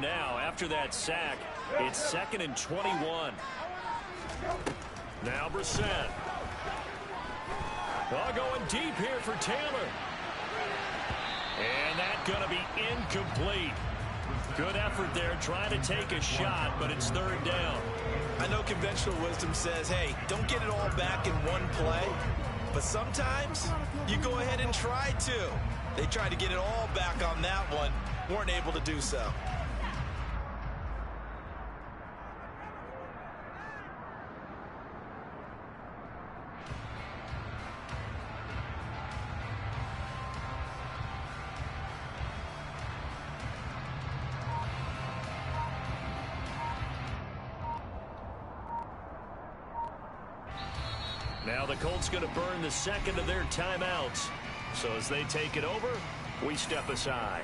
now. After that sack, it's 2nd and 21. Now Brissett. Going deep here for Taylor. And that's going to be incomplete. Good effort there trying to take a shot, but it's 3rd down. I know conventional wisdom says, hey, don't get it all back in one play. But sometimes you go ahead and try to. They tried to get it all back on that one. Weren't able to do so. Now the Colts going to burn the 2nd of their timeouts. So as they take it over, we step aside.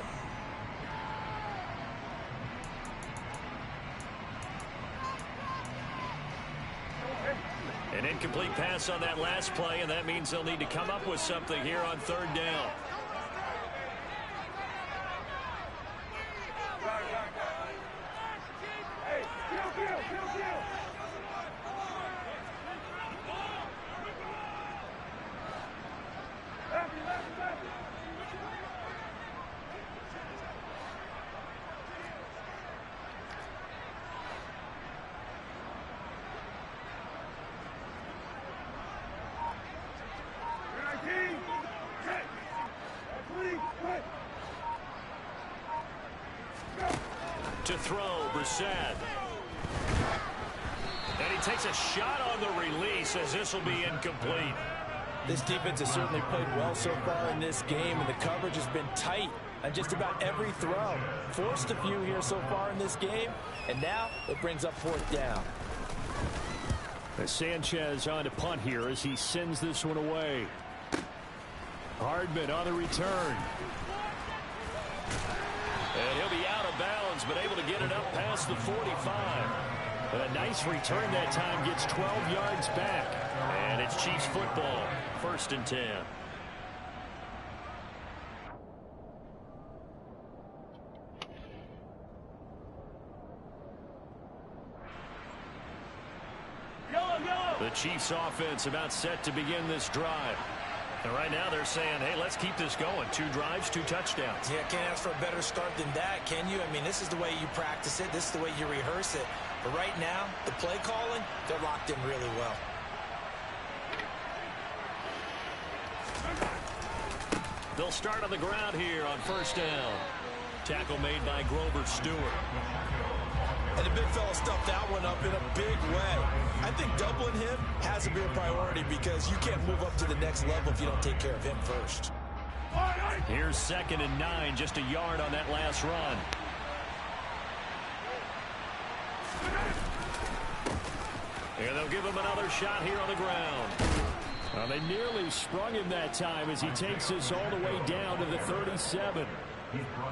An incomplete pass on that last play, and that means they'll need to come up with something here on 3rd down. To throw, Brissett. And he takes a shot on the release as this will be incomplete. This defense has certainly played well so far in this game, and the coverage has been tight on just about every throw. Forced a few here so far in this game, and now it brings up 4th down. Sanchez on to punt here as he sends this one away. Hardman on the return. And he'll be out of bounds, but able to get it up past the 45. But a nice return that time, gets 12 yards back. And it's Chiefs football, 1st and 10. The Chiefs offense about set to begin this drive. And right now they're saying, hey, let's keep this going. 2 drives, 2 touchdowns. Yeah, can't ask for a better start than that, can you? I mean, this is the way you practice it. This is the way you rehearse it. But right now, the play calling, they're locked in really well. They'll start on the ground here on 1st down. Tackle made by Grover Stewart. And the big fella stuffed that one up in a big way. I think doubling him has to be a priority because you can't move up to the next level if you don't take care of him first. Here's 2nd and 9, just a yard on that last run. And they'll give him another shot here on the ground. Well, they nearly sprung him that time as he takes this all the way down to the 37.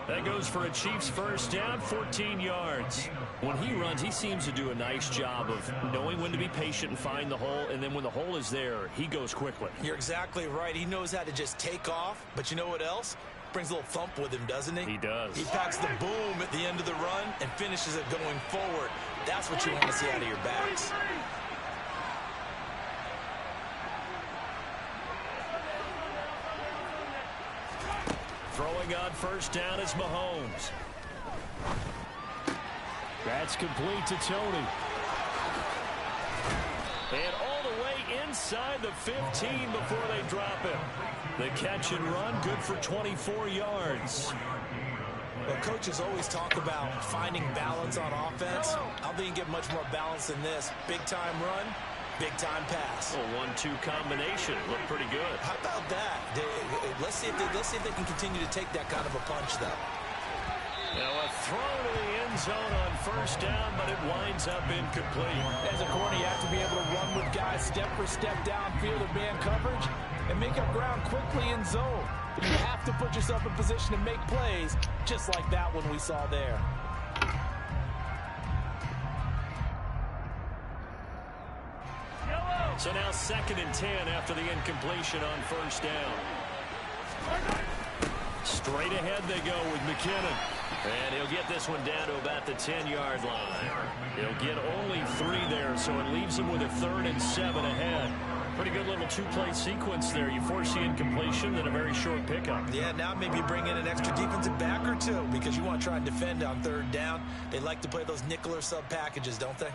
That goes for a Chiefs 1st down, 14 yards. When he runs, he seems to do a nice job of knowing when to be patient and find the hole, and then when the hole is there, he goes quickly. You're exactly right. He knows how to just take off, but you know what else? Brings a little thump with him, doesn't he? He does. He packs the boom at the end of the run and finishes it going forward. That's what you want to see out of your backs. Throwing on 1st down is Mahomes. That's complete to Tony. And all the way inside the 15 before they drop him. The catch and run, good for 24 yards. Well, coaches always talk about finding balance on offense. I don't think you get much more balance than this. Big-time run, big-time pass. A 1-2 combination. Looked pretty good. How about that? Let's see if they can continue to take that kind of a punch, though. Now a throw to the end zone on 1st down, but it winds up incomplete. As a corner, you have to be able to run with guys step for step downfield of man coverage and make up ground quickly in zone. But you have to put yourself in position to make plays, just like that one we saw there. So now 2nd and 10 after the incompletion on 1st down. Straight ahead they go with McKinnon. And he'll get this one down to about the 10-yard line. He'll get only 3 there, so it leaves him with a 3rd and 7 ahead. Pretty good little 2-play sequence there. You force the incompletion, then a very short pickup. Yeah, now maybe bring in an extra defensive back or 2 because you want to try and defend on 3rd down. They like to play those nickel or sub packages, don't they?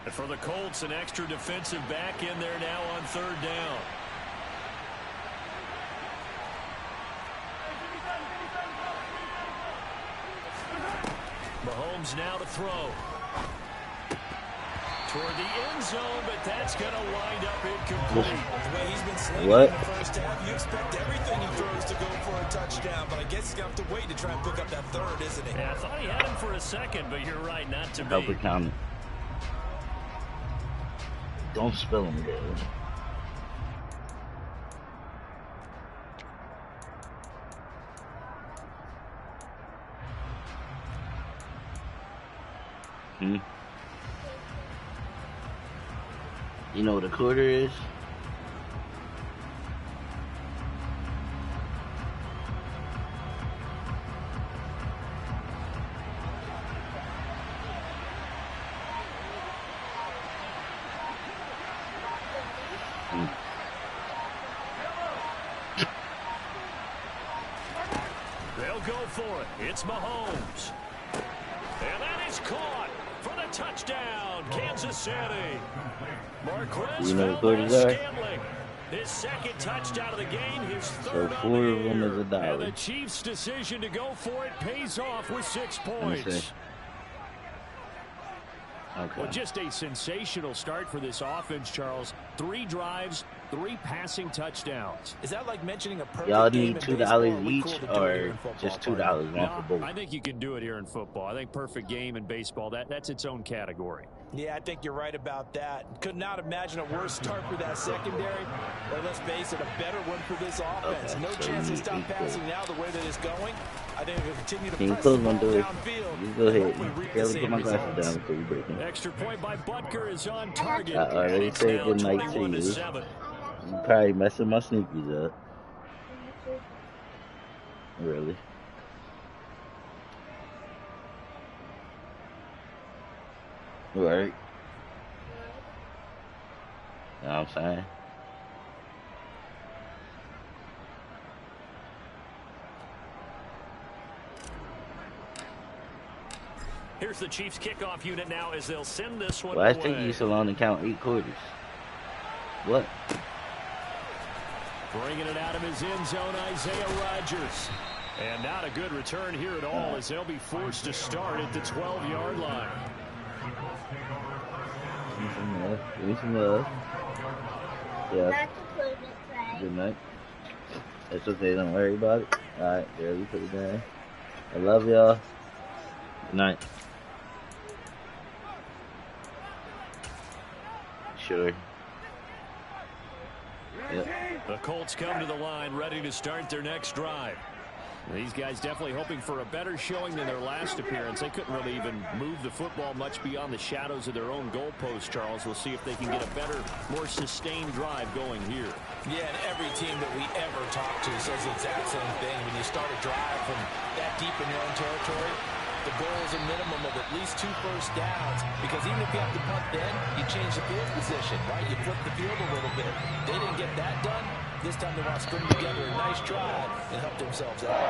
And for the Colts, an extra defensive back in there now on 3rd down. Mahomes now to throw. Toward the end zone, but that's going to wind up incomplete. The way he's been slinging in the first half, you expect everything he throws to go for a touchdown, but I guess he's going to have to wait to try and pick up that 3rd, isn't he? Yeah, I thought he had him for a second, but you're right, not to be. Help it count. Don't spill them, dude. You know what a quarter is? They'll go for it. It's Mahomes. And that is caught for the touchdown, Kansas City. Marquez Valdes-Scantling. His 2nd touchdown of the game, his 3rd so 4 of them is a dollar. And the Chiefs' decision to go for it pays off with 6 points. Okay. Well, just a sensational start for this offense, Charles. 3 drives, 3 passing touchdowns. Is that like mentioning a perfect Y'all game need in $2 baseball? each or just $2 one for both? I think you can do it here in football. I think perfect game in baseball, that's its own category. Yeah, I think you're right about that. Could not imagine a worse start for that secondary. Or let's face it, a better one for this offense. Okay, no so chance to stop passing now the way that it's going. I think we'll continue to Can you press close the my ball door? downfield. You go ahead. Reap Yeah, the let me put same my glasses results. down before you break them. Extra point by Butker is on target. I already It's said now good night to 21-7. You probably messing my sneakers up. Really? Right. You know what I'm saying? Here's the Chiefs kickoff unit now as they'll send this one Why away. I think you so long to count 8 quarters? What? Bringing it out of his end zone, Isaiah Rodgers. And not a good return here at all as they'll be forced to start at the 12-yard line. Give me some love. Give me some love. Yeah. Good night. It's okay, don't worry about it. Alright, there we put it down. I love y'all. Good night. Sure. Yep. The Colts come to the line ready to start their next drive. These guys definitely hoping for a better showing than their last appearance. They couldn't really even move the football much beyond the shadows of their own goalpost, Charles. We'll see if they can get a better, more sustained drive going here. Yeah, and every team that we ever talk to says the exact same thing. When you start a drive from that deep in your own territory, the goal is a minimum of at least 2 first downs, because even if you have to punt then, you change the field position, right? You flip the field a little bit. They didn't get that done. This time they want to string together a nice drive and help themselves out.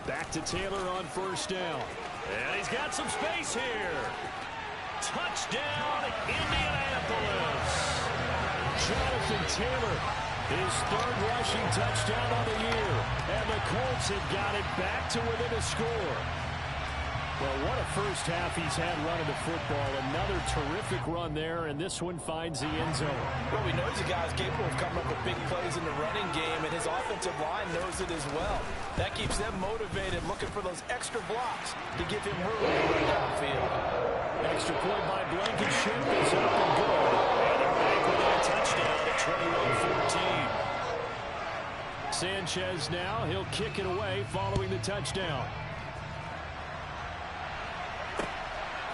Back to Taylor on first down. And he's got some space here. Touchdown, Indianapolis. Jonathan Taylor, his 3rd rushing touchdown on the year. And the Colts have got it back to within a score. Well, what a first half he's had running the football. Another terrific run there, and this one finds the end zone. Well, we know he's a guy who's capable of coming up with big plays in the running game, and his offensive line knows it as well. That keeps them motivated, looking for those extra blocks to give him room to run downfield. Extra point by Blankenship is up and good. And they're back with a touchdown at 21-14. Sanchez now. He'll kick it away following the touchdown.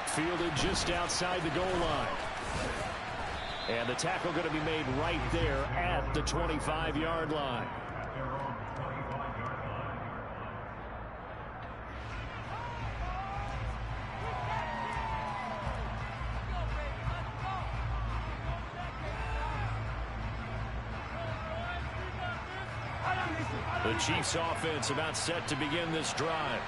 Fielded just outside the goal line. And the tackle going to be made right there at the 25-yard line. The Chiefs offense about set to begin this drive.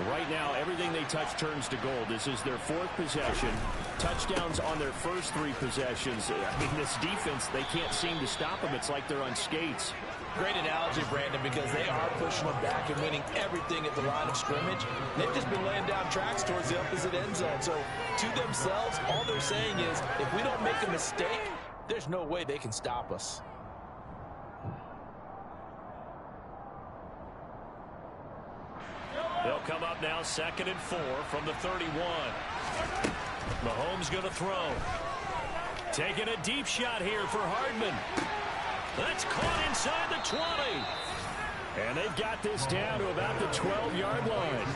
Right now, everything they touch turns to gold. This is their fourth possession. Touchdowns on their first three possessions. I mean, this defense, they can't seem to stop them. It's like they're on skates. Great analogy, Brandon, because they are pushing them back and winning everything at the line of scrimmage. They've just been laying down tracks towards the opposite end zone. So, to themselves, all they're saying is, if we don't make a mistake, there's no way they can stop us. They'll come up now 2nd and 4 from the 31. Mahomes going to throw. Taking a deep shot here for Hardman. That's caught inside the 20. And they've got this down to about the 12-yard line.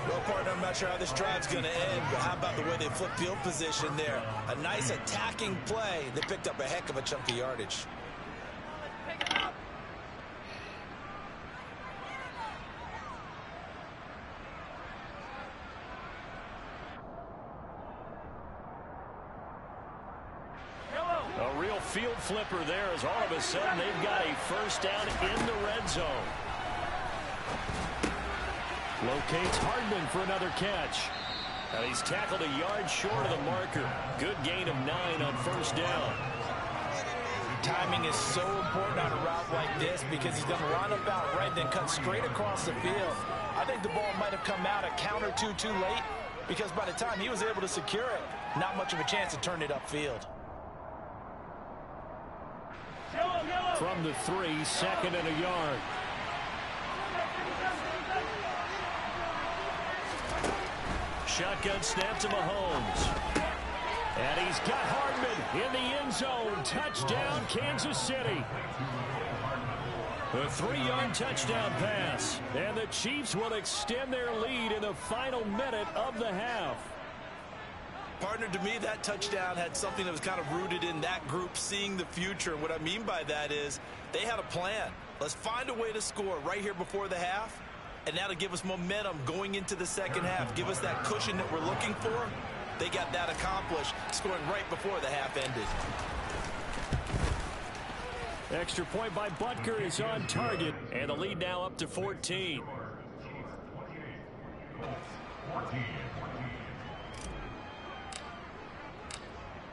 Well, partner, I'm not sure how this drive's going to end, but how about the way they flip field position there? A nice attacking play. They picked up a heck of a chunk of yardage. A real field flipper there as all of a sudden they've got a first down in the red zone. Locates Hardman for another catch. And he's tackled a yard short of the marker. Good gain of 9 on first down. Timing is so important on a route like this because he's going to line up out right, then cut straight across the field. I think the ball might have come out a count or two too late because by the time he was able to secure it, not much of a chance to turn it upfield. From the 3, 2nd and a yard. Shotgun snap to Mahomes. And he's got Hardman in the end zone. Touchdown, Kansas City. A 3-yard touchdown pass. And the Chiefs will extend their lead in the final minute of the half. Partner, to me, that touchdown had something that was kind of rooted in that group seeing the future. What I mean by that is they had a plan. Let's find a way to score right here before the half, and that'll give us momentum going into the second half. Give us that cushion that we're looking for. They got that accomplished, scoring right before the half ended. Extra point by Butker is on target, and the lead now up to 14.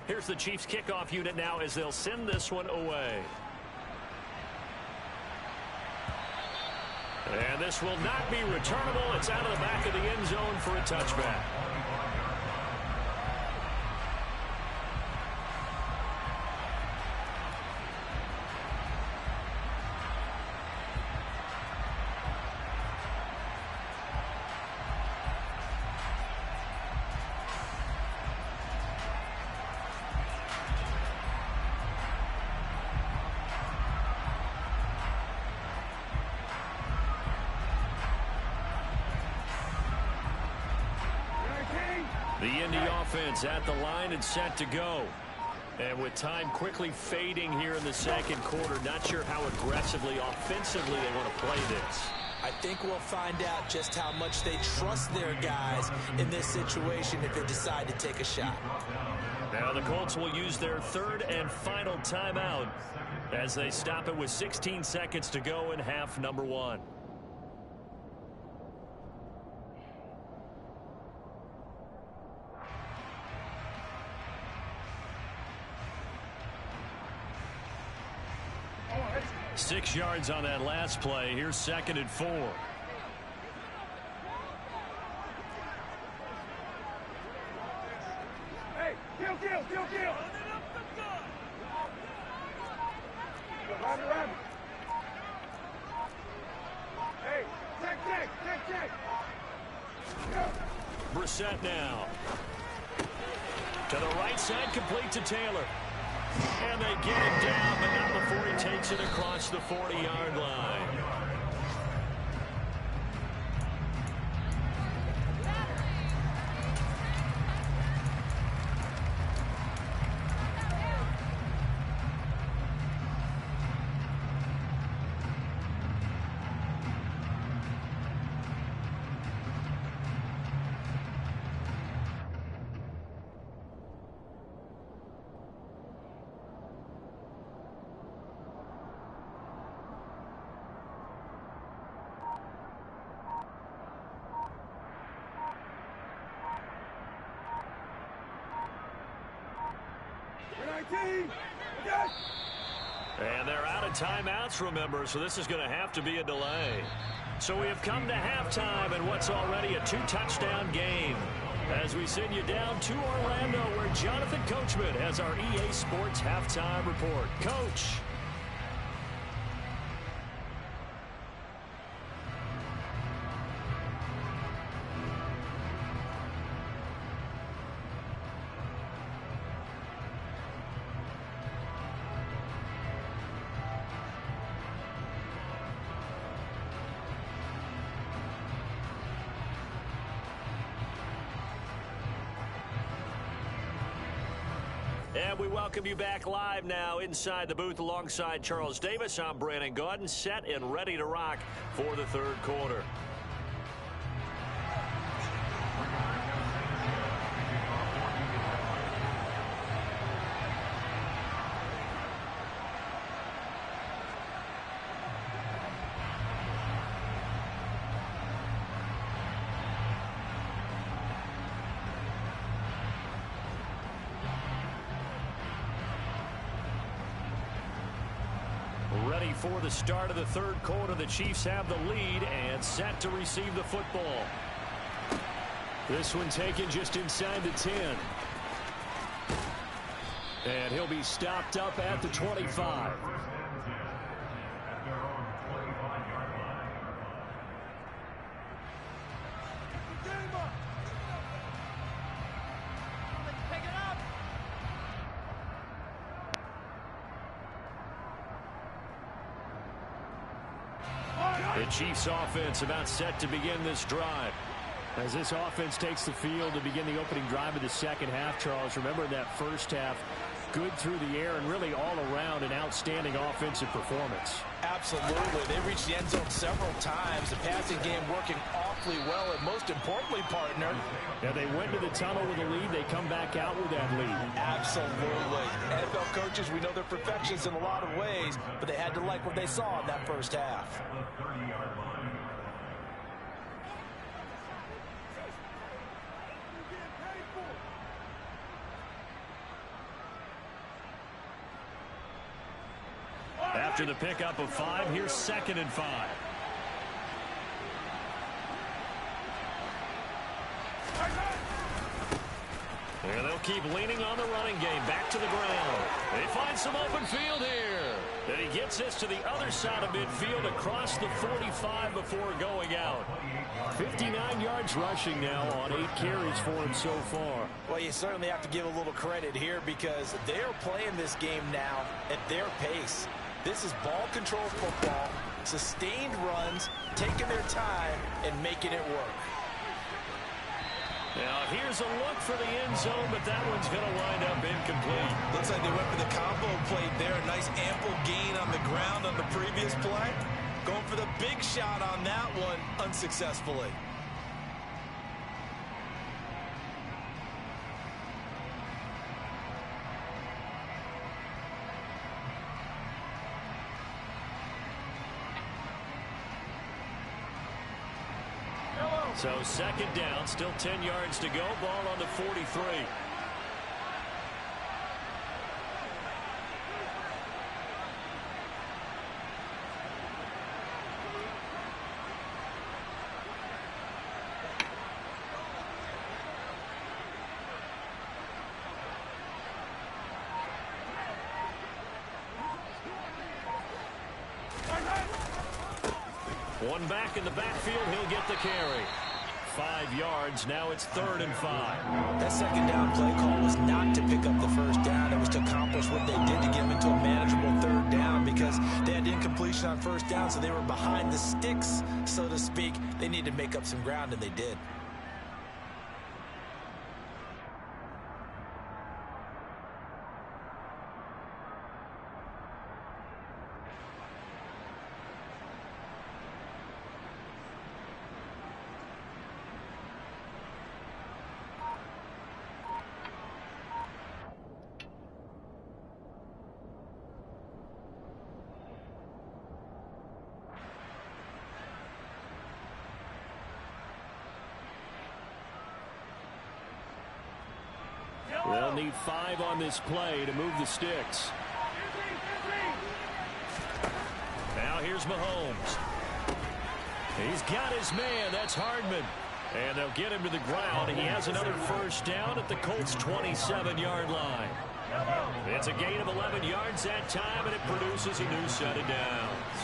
Here's the Chiefs kickoff unit now as they'll send this one away. And this will not be returnable. It's out of the back of the end zone for a touchback. The Indy offense at the line and set to go. And with time quickly fading here in the second quarter, not sure how aggressively, offensively they want to play this. I think we'll find out just how much they trust their guys in this situation if they decide to take a shot. Now the Colts will use their third and final timeout as they stop it with 16 seconds to go in half number 1. Six yards on that last play. Here's 2nd and 4. Hey, kill. Run. Hey, check. Brissett now. To the right side, complete to Taylor. And they get him down, but not before he takes it across the 40-yard line. And they're out of timeouts, remember, so this is going to have to be a delay. So we have come to halftime in what's already a two-touchdown game. As we send you down to Orlando, where Jonathan Coachman has our EA Sports halftime report. Coach. And we welcome you back live now inside the booth alongside Charles Davis. I'm Brandon Gaudin, set and ready to rock for the third quarter. Ready for the start of the third quarter. The Chiefs have the lead and set to receive the football. This one taken just inside the 10. And he'll be stopped up at the 25. The Chiefs offense about set to begin this drive. As this offense takes the field to begin the opening drive of the second half, Charles, remember in that first half, good through the air and really all around an outstanding offensive performance. Absolutely. They reached the end zone several times. The passing game working awfully well, and most importantly, partner. Yeah, they went to the tunnel with a lead. They come back out with that lead. Absolutely. NFL coaches, we know they're perfectionists in a lot of ways, but they had to like what they saw in that first half. After the pickup of 5, here's 2nd and 5. And they'll keep leaning on the running game. Back to the ground. They find some open field here. And he gets this to the other side of midfield across the 45 before going out. 59 yards rushing now on 8 carries for him so far. Well, you certainly have to give a little credit here because they're playing this game now at their pace. This is ball control football, sustained runs, taking their time, and making it work. Now, here's a look for the end zone, but that one's going to wind up incomplete. Looks like they went for the combo play there. A nice ample gain on the ground on the previous play. Going for the big shot on that one unsuccessfully. So 2nd down, still 10 yards to go. Ball on the 43. One back in the backfield, he'll get the carry. 5 yards. Now it's 3rd and 5. That second down play call was not to pick up the first down. It was to accomplish what they did to get them into a manageable 3rd down because they had incompletion on first down, so they were behind the sticks, so to speak. They needed to make up some ground, and they did. They'll need 5 on this play to move the sticks. Now here's Mahomes. He's got his man. That's Hardman. And they'll get him to the ground. He has another first down at the Colts' 27-yard line. It's a gain of 11 yards that time, and it produces a new set of downs.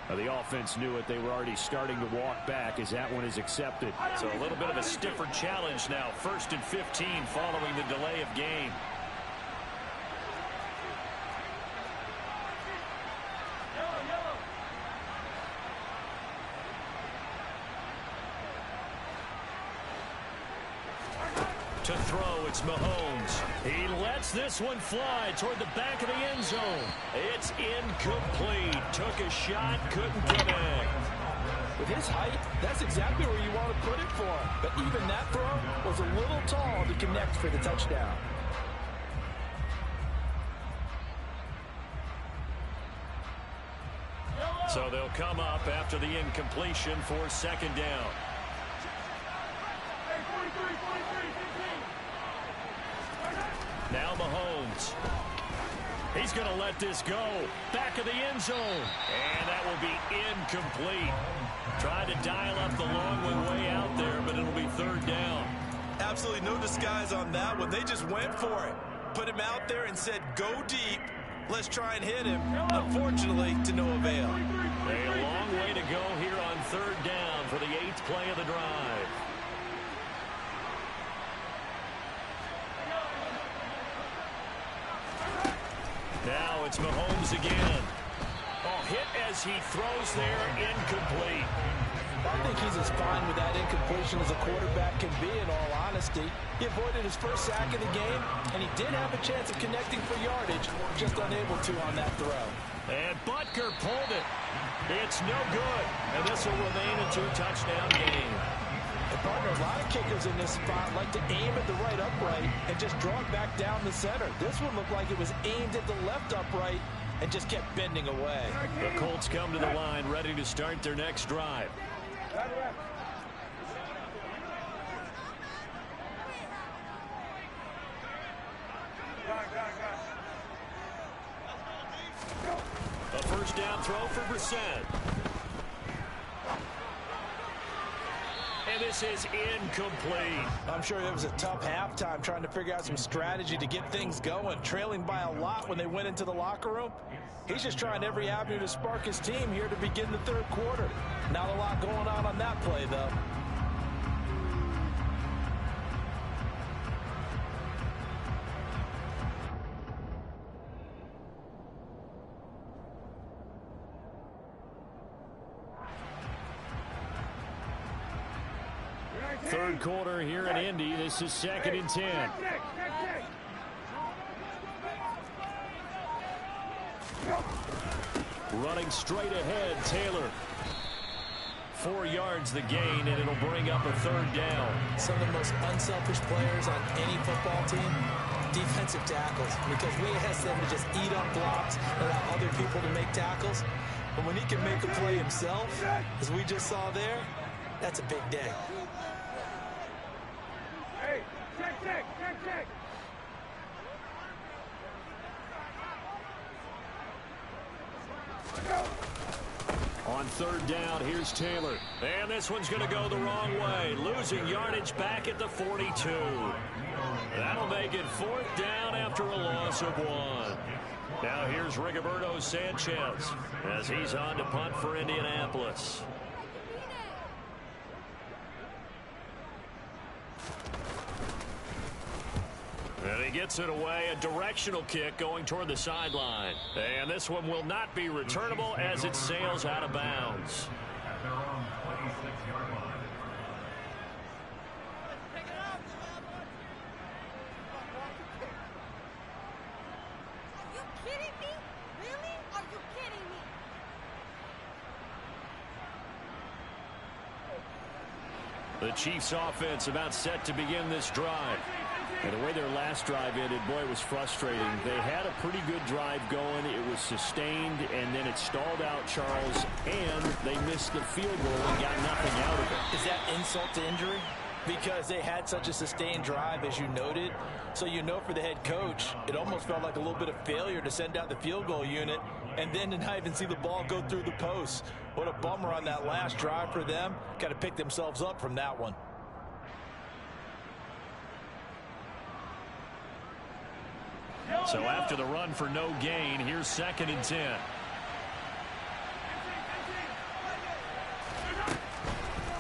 The offense knew it. They were already starting to walk back as that one is accepted. So a little bit of a stiffer challenge now. 1st and 15 following the delay of game. To throw, it's Mahomes. He lets this one fly toward the back of the end zone. It's incomplete. Took a shot, couldn't connect. With his height, that's exactly where you want to put it for him. But even that throw was a little tall to connect for the touchdown. So they'll come up after the incompletion for 2nd down. Now Mahomes. He's going to let this go. Back of the end zone. And that will be incomplete. Tried to dial up the long one way out there, but it'll be 3rd down. Absolutely no disguise on that one. They just went for it. Put him out there and said, go deep. Let's try and hit him. Unfortunately, to no avail. A long way to go here on 3rd down for the 8th play of the drive. Now it's Mahomes again. Oh, hit as he throws there, incomplete. I think he's as fine with that incompletion as a quarterback can be, in all honesty. He avoided his first sack of the game, and he did have a chance of connecting for yardage, just unable to on that throw. And Butker pulled it. It's no good, and this will remain a 2-touchdown game. And partner, a lot of kickers in this spot like to aim at the right upright and just draw it back down the center. This one looked like it was aimed at the left upright and just kept bending away. The Colts come to the line ready to start their next drive. A first down throw for Brissett. And this is incomplete. I'm sure it was a tough halftime trying to figure out some strategy to get things going. Trailing by a lot when they went into the locker room. He's just trying every avenue to spark his team here to begin the 3rd quarter. Not a lot going on that play, though. Third quarter here in Indy. This is 2nd and 10. Running straight ahead, Taylor. 4 yards the gain, and it'll bring up a 3rd down. Some of the most unselfish players on any football team, defensive tackles, because we ask them to just eat up blocks and allow other people to make tackles. But when he can make a play himself, as we just saw there, that's a big day. Hey, check. third down. Here's Taylor. And this one's going to go the wrong way. Losing yardage back at the 42. That'll make it fourth down after a loss of 1. Now here's Rigoberto Sanchez as he's on to punt for Indianapolis. And he gets it away, a directional kick going toward the sideline. And this one will not be returnable as it sails out of bounds. At their own 26-yard line. Are you kidding me? Really? Are you kidding me? The Chiefs offense about set to begin this drive. And the way their last drive ended, boy, it was frustrating. They had a pretty good drive going. It was sustained, and then it stalled out, Charles, and they missed the field goal and got nothing out of it. Is that insult to injury? Because they had such a sustained drive, as you noted. So you know for the head coach, it almost felt like a little bit of failure to send out the field goal unit and then to not even see the ball go through the post. What a bummer on that last drive for them. Got to pick themselves up from that one. So after the run for no gain, here's 2nd and 10.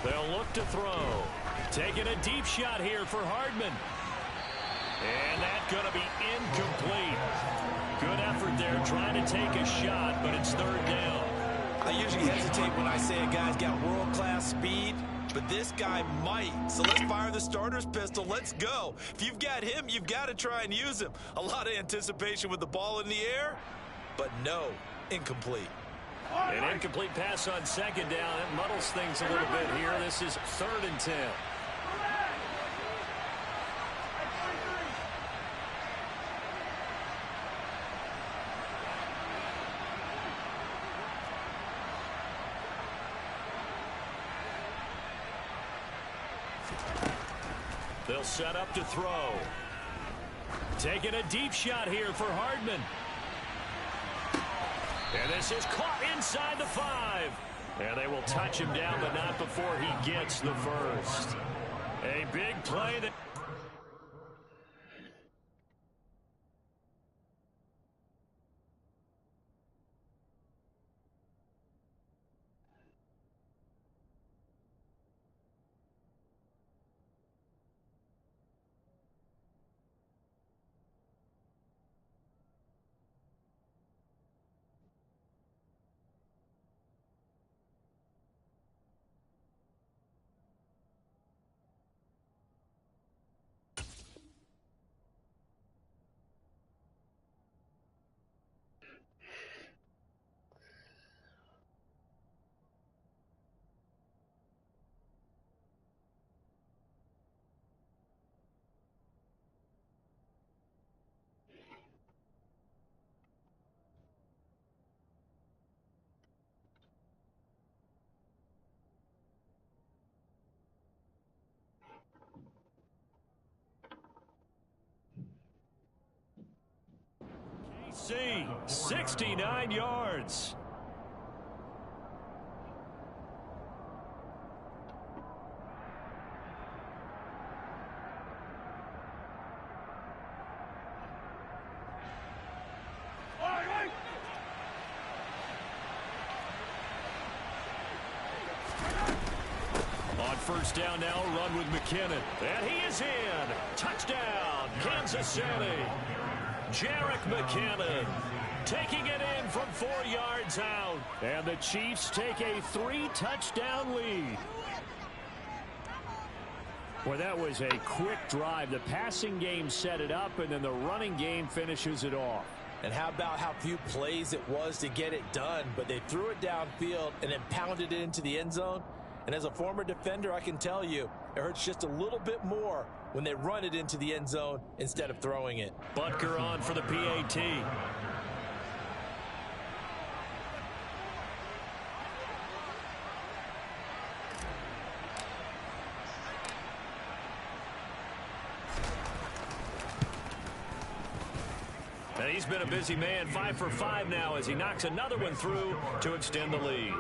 They'll look to throw. Taking a deep shot here for Hardman. And that's going to be incomplete. Good effort there trying to take a shot, but it's 3rd down. I usually hesitate when I say a guy's got world-class speed, but this guy might. So let's fire the starter's pistol. Let's go. If you've got him, you've got to try and use him. A lot of anticipation with the ball in the air, but no, incomplete. An incomplete pass on 2nd down. It muddles things a little bit here. This is 3rd and 10. They'll set up to throw. Taking a deep shot here for Hardman. And this is caught inside the 5. And they will touch him down, but not before he gets the first. A big play that... KC, 69 yards. On 1st down now, run with McKinnon. And he is in. Touchdown, Kansas City. Jerick McKinnon taking it in from 4 yards out. And the Chiefs take a 3-touchdown lead. Well, that was a quick drive. The passing game set it up, and then the running game finishes it off. And how about how few plays it was to get it done, but they threw it downfield and then pounded it into the end zone. And as a former defender, I can tell you, it hurts just a little bit more when they run it into the end zone instead of throwing it. Butker on for the PAT. And he's been a busy man, 5 for 5 now as he knocks another one through to extend the lead.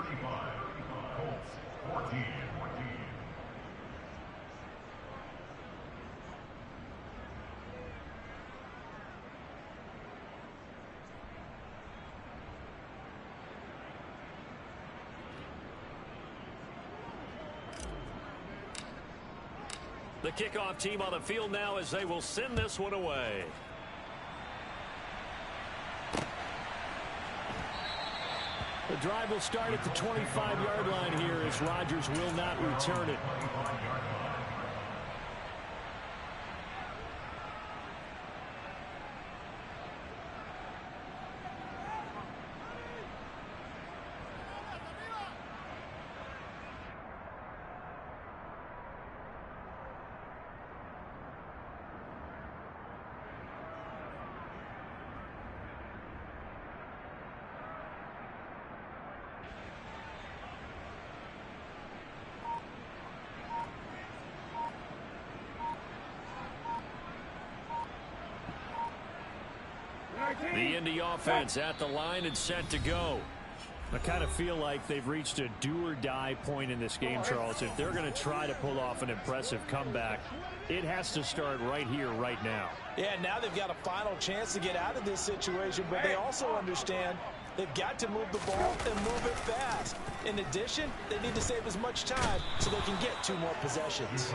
The kickoff team on the field now as they will send this one away. The drive will start at the 25-yard line here as Rodgers will not return it. The Indy offense at the line and set to go. I kind of feel like they've reached a do-or-die point in this game, Charles. If they're going to try to pull off an impressive comeback, it has to start right here, right now. Yeah, now they've got a final chance to get out of this situation, but they also understand they've got to move the ball and move it fast. In addition, they need to save as much time so they can get 2 more possessions.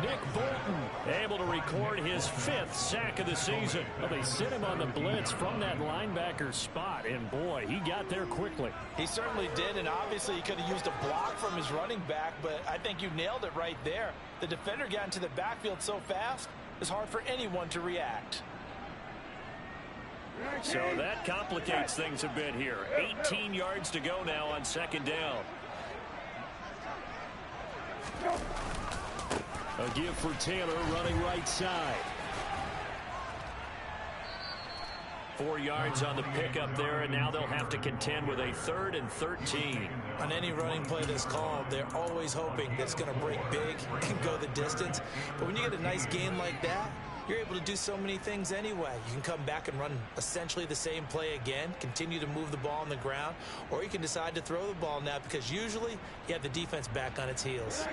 Nick Bolton able to record his 5th sack of the season. Well, they sent him on the blitz from that linebacker spot, and boy, he got there quickly. He certainly did, and obviously he could have used a block from his running back, but I think you nailed it right there. The defender got into the backfield so fast, it's hard for anyone to react. So that complicates things a bit here. 18 yards to go now on 2nd down. A give for Taylor running right side. 4 yards on the pickup there, and now they'll have to contend with a 3rd and 13. On any running play that's called, they're always hoping that it's going to break big and go the distance. But when you get a nice gain like that, you're able to do so many things anyway. You can come back and run essentially the same play again, continue to move the ball on the ground, or you can decide to throw the ball now because usually you have the defense back on its heels.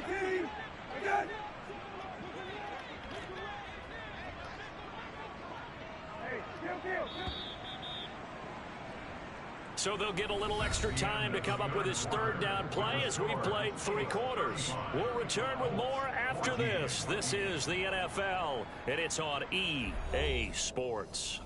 So they'll get a little extra time to come up with his 3rd down play as we've played 3 quarters. We'll return with more after this. This is the NFL, and it's on EA Sports.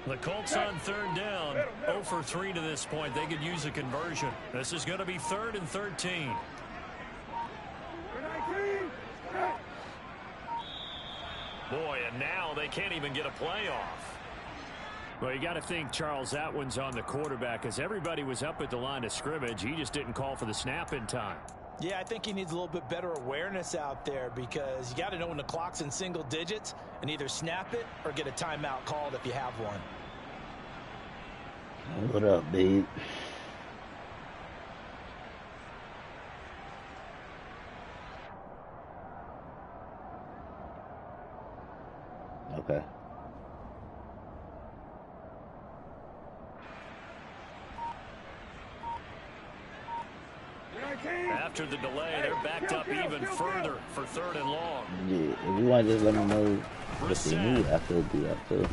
The Colts on 3rd down, 0 for 3 to this point. They could use a conversion. This is going to be 3rd and 13. Boy, and now they can't even get a play off. Well, you got to think, Charles, that one's on the quarterback because everybody was up at the line of scrimmage. He just didn't call for the snap in time. Yeah, I think he needs a little bit better awareness out there because you got to know when the clock's in single digits and either snap it or get a timeout called if you have one. What up, babe? Okay. After the delay, they're backed up even further for 3rd and long. Yeah, if you want to just let me know what they need, I could do that too.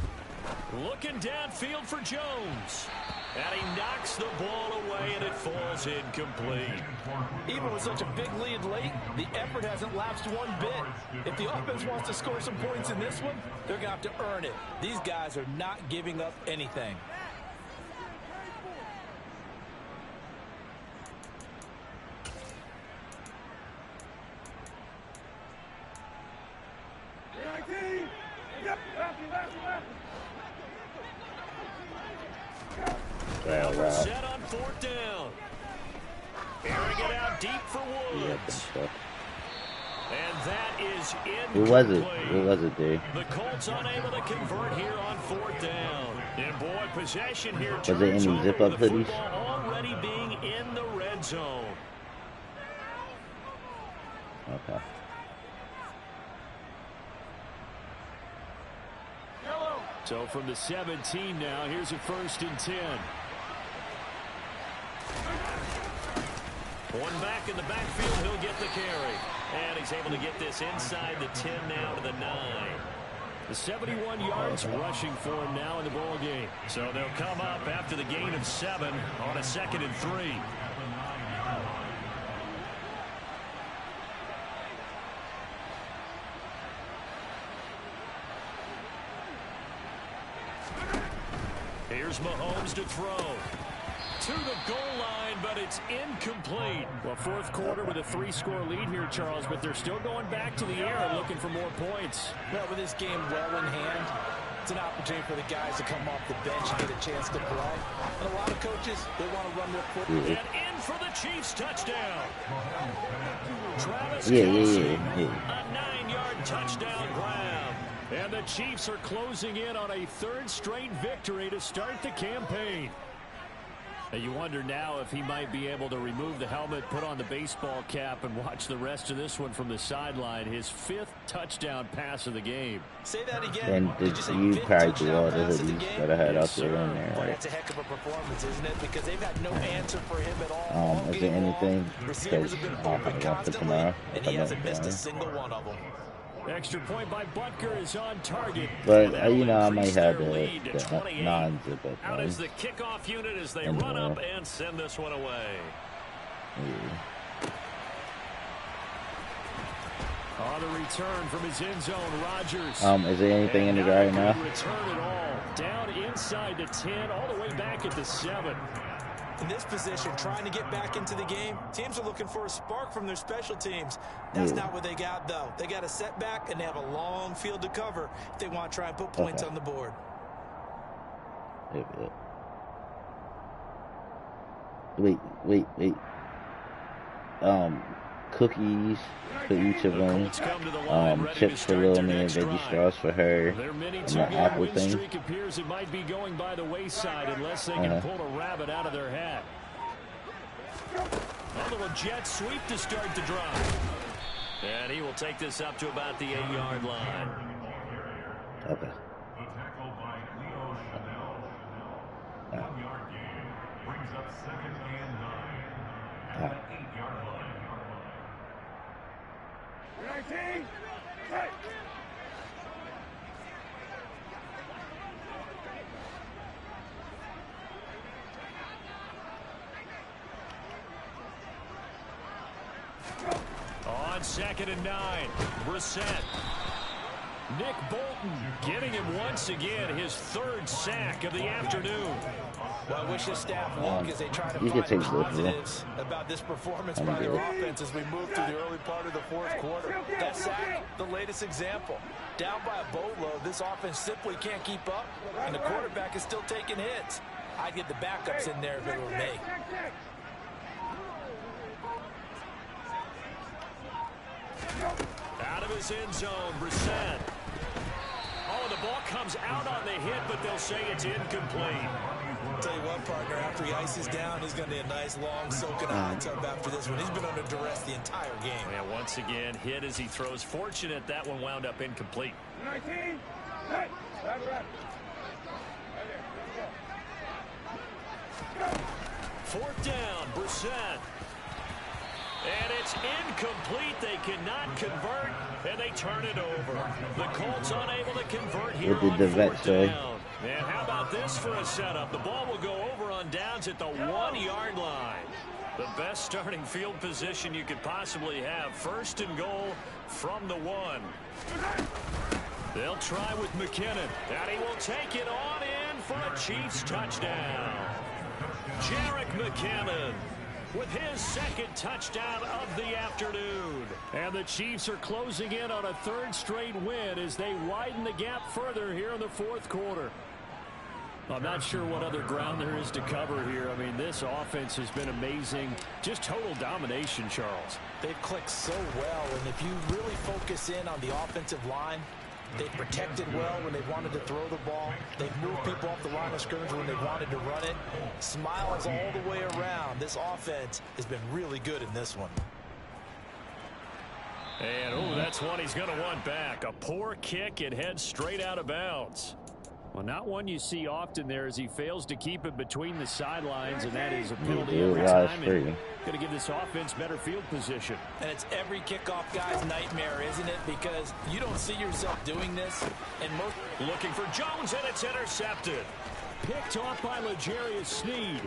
Looking downfield for Jones. And he knocks the ball away, and it falls incomplete. Even with such a big lead late, the effort hasn't lapsed one bit. If the offense wants to score some points in this one, they're going to have to earn it. These guys are not giving up anything. Now set on 4th down. Airing it out deep for Woods. And that is incomplete. Who was it there? The Colts unable to convert here on 4th down. And boy, possession here Was there any zip-up hoodies? Already being in the red zone. Okay. So from the 17 now, here's a 1st and 10. One back in the backfield, he'll get the carry. And he's able to get this inside the 10 now to the 9. The 71 yards rushing for him now in the ball game. So they'll come up after the gain of 7 on a 2nd and 3. Here's Mahomes to throw. To the goal line, but it's incomplete. Well, 4th quarter with a 3-score lead here, Charles, but they're still going back to the air and looking for more points. Well, with this game well in hand, it's an opportunity for the guys to come off the bench and get a chance to play. And a lot of coaches, they want to run their football. And in for the Chiefs touchdown. Travis Kelce, a 9-yard touchdown grab. And the Chiefs are closing in on a 3rd straight victory to start the campaign. And you wonder now if he might be able to remove the helmet, put on the baseball cap, and watch the rest of this one from the sideline. His 5th touchdown pass of the game. Say that again. And you probably do all the hoodies that I had out there in there, Boy, right? that's a heck of a performance, isn't it? Because they've had no answer for him at all. Is there anything? Receivers have been open constantly, and he hasn't missed a single one of them. Extra point by Butker is on target. But, you know, I might have the non-zip up out as the kickoff unit as they run up and send this one away. Yeah. On the return from his end zone, Rodgers. Is there anything in the guy right now? Return it all. Down inside the 10, all the way back at the 7. In this position, trying to get back into the game, teams are looking for a spark from their special teams. That's not what they got, though. They got a setback, and they have a long field to cover if they want to try and put points on the board. Wait. Cookies for each of them. Chips for little me and veggie straws for her. And the apple thing. Streak appears it might be going by the wayside unless they can pull a rabbit out of their hat. A little jet sweep to start the drive. And he will take this up to about the 8-yard line. Okay. The tackle by Leo Chanel. 1-yard gain brings up 2nd and 9 at the 8-yard line. On 2nd and 9, Brissett. Nick Bolton getting him once again his 3rd sack of the afternoon. Well, I wish his staff luck as they try to find positives about this performance by their offense as we move through the early part of the 4th quarter. That sack, the latest example. Down by a boatload, this offense simply can't keep up, and the quarterback is still taking hits. I'd get the backups in there if it were me. Out of his end zone, Brissett. Oh, the ball comes out on the hit, but they'll say it's incomplete. Tell you what, partner, after he ices down, he's going to need a nice, long, soaking hot tub after this one. He's been under duress the entire game. Yeah, once again, hit as he throws. Fortunate that one wound up incomplete. 19. 4th down, Brissett. And it's incomplete. They cannot convert, and they turn it over. The Colts unable to convert here on 4th down. And how about this for a setup? The ball will go over on downs at the 1-yard line. The best starting field position you could possibly have. 1st and goal from the 1. They'll try with McKinnon. And he will take it on in for a Chiefs touchdown. Jerick McKinnon with his 2nd touchdown of the afternoon. And the Chiefs are closing in on a 3rd straight win as they widen the gap further here in the 4th quarter. I'm not sure what other ground there is to cover here. I mean, this offense has been amazing. Just total domination, Charles. They've clicked so well, and if you really focus in on the offensive line, they've protected well when they wanted to throw the ball. They've moved people off the line of scrimmage when they wanted to run it. Smiles all the way around. This offense has been really good in this one. And, oh, that's one he's going to want back. A poor kick. It heads straight out of bounds. Well, not one you see often there as he fails to keep it between the sidelines, and that is a penalty every time. Going to give this offense better field position. And it's every kickoff guy's nightmare, isn't it? Because you don't see yourself doing this. And most looking for Jones, and it's intercepted. Picked off by L'Jarius Sneed.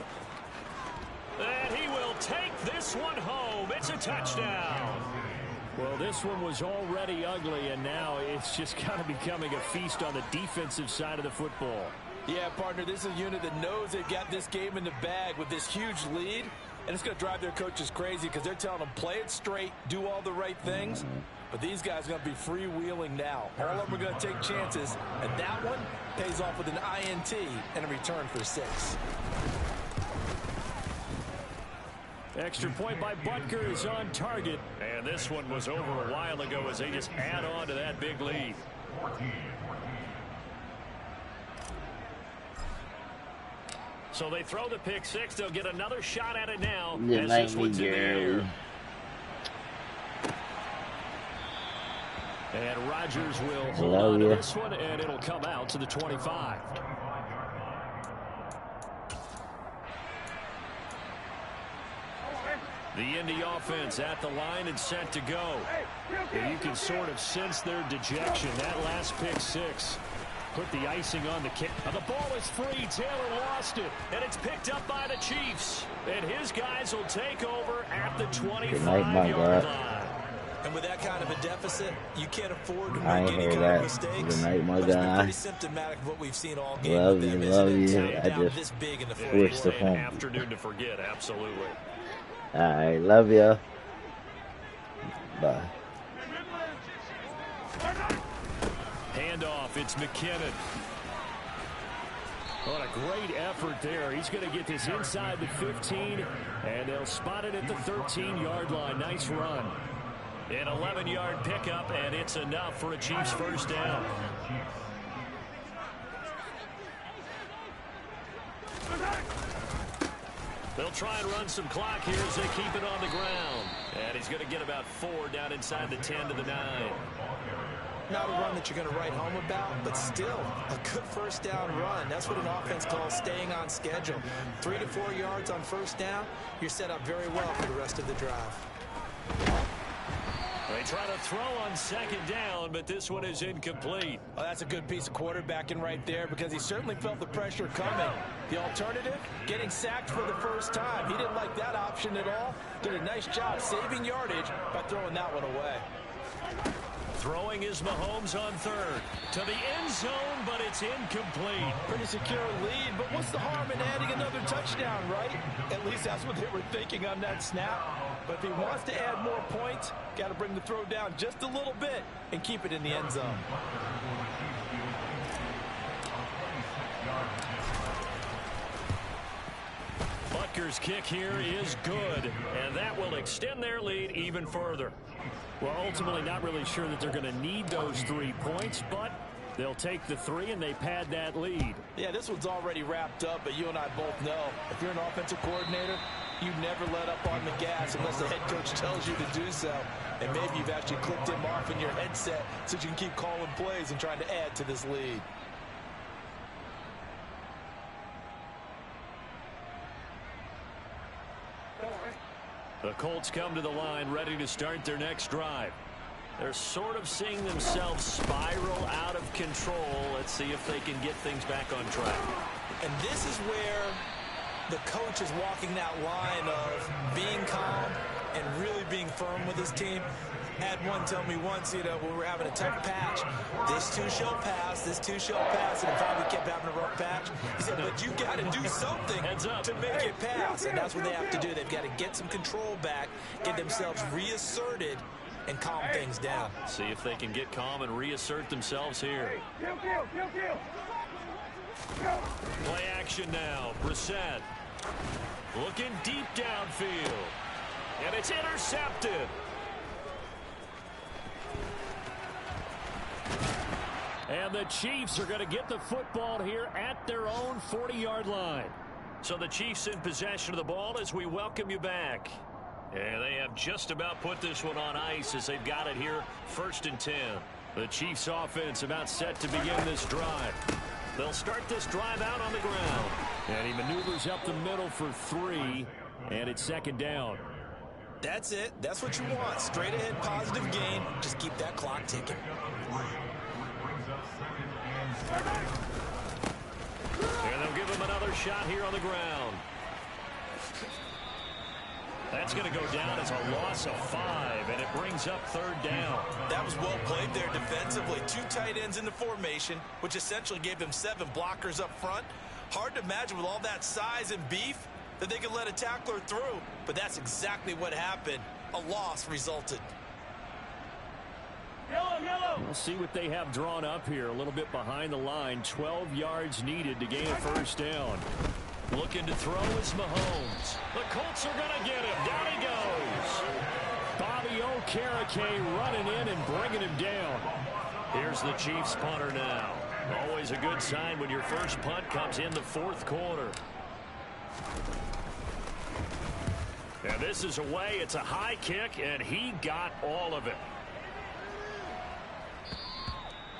And he will take this one home. It's a touchdown. Well, this one was already ugly, and now it's just kind of becoming a feast on the defensive side of the football. Yeah, partner, this is a unit that knows they've got this game in the bag with this huge lead, and it's going to drive their coaches crazy because they're telling them play it straight, do all the right things. But these guys are going to be freewheeling now. All of them are going to take chances, and that one pays off with an INT and a return for 6. Extra point by Butker is on target. And this one was over a while ago as they just add on to that big lead. So they throw the pick 6. They'll get another shot at it now. As this one's in the air. And Rodgers will hold on to this one, and it'll come out to the 25. The Indy offense at the line and set to go. And you can sort of sense their dejection. That last pick 6 put the icing on the cake. The ball is free. Taylor lost it. And it's picked up by the Chiefs. And his guys will take over at the 25-yard line. And with that kind of a deficit, you can't afford to make any kind of mistakes. Good night, my That's guy. pretty symptomatic of what we've seen all game. Love with you, them, love isn't it? you. Down I just this big in the wish the phone. Afternoon to forget, absolutely. All right, love ya. Bye. Handoff, it's McKinnon. What a great effort there. He's going to get this inside the 15, and they'll spot it at the 13-yard line. Nice run. An 11-yard pickup, and it's enough for a Chiefs first down. They'll try and run some clock here as they keep it on the ground. And he's going to get about 4 down inside the 10 to the 9. Not a run that you're going to write home about, but still a good first down run. That's what an offense calls staying on schedule. 3 to 4 yards on first down, you're set up very well for the rest of the drive. They try to throw on second down, but this one is incomplete. Well, that's a good piece of quarterbacking right there because he certainly felt the pressure coming. The alternative, getting sacked for the first time. He didn't like that option at all. Did a nice job saving yardage by throwing that one away. Throwing is Mahomes on third. To the end zone, but it's incomplete. Pretty secure lead, but what's the harm in adding another touchdown, right? At least that's what they were thinking on that snap. But if he wants to add more points, got to bring the throw down just a little bit and keep it in the end zone. Butker's kick here is good, and that will extend their lead even further. Well, ultimately not really sure that they're going to need those 3 points, but they'll take the 3 and they pad that lead. Yeah, this one's already wrapped up, but you and I both know if you're an offensive coordinator, you never let up on the gas unless the head coach tells you to do so. And maybe you've actually clicked him off in your headset so you can keep calling plays and trying to add to this lead. The Colts come to the line ready to start their next drive. They're sort of seeing themselves spiral out of control. Let's see if they can get things back on track. And this is where the coach is walking that line of being calm and really being firm with his team. Had one tell me once, when we were having a tough patch, this too shall pass, this too shall pass, and finally kept having a rough patch. He said, but you got to do something to make it pass, and that's what they have to do. They've got to get some control back, get themselves reasserted, and calm things down. See if they can get calm and reassert themselves here. Play action now. Brissett looking deep downfield, and it's intercepted. And the Chiefs are going to get the football here at their own 40-yard line. So the Chiefs in possession of the ball as we welcome you back. And they have just about put this one on ice as they've got it here, 1st and 10. The Chiefs offense about set to begin this drive. They'll start this drive out on the ground. And he maneuvers up the middle for 3, and it's second down. That's it. That's what you want. Straight ahead positive gain. Just keep that clock ticking. And they'll give him another shot here on the ground. That's going to go down as a loss of 5, and it brings up third down. That was well played there defensively. 2 tight ends in the formation, which essentially gave them 7 blockers up front. Hard to imagine with all that size and beef that they could let a tackler through, but that's exactly what happened. A loss resulted. We'll see what they have drawn up here. A little bit behind the line. 12 yards needed to gain a first down. Looking to throw is Mahomes. The Colts are going to get him. Down he goes. Bobby Okereke running in and bringing him down. Here's the Chiefs punter now. Always a good sign when your first punt comes in the fourth quarter. And this is away. It's a high kick, and he got all of it.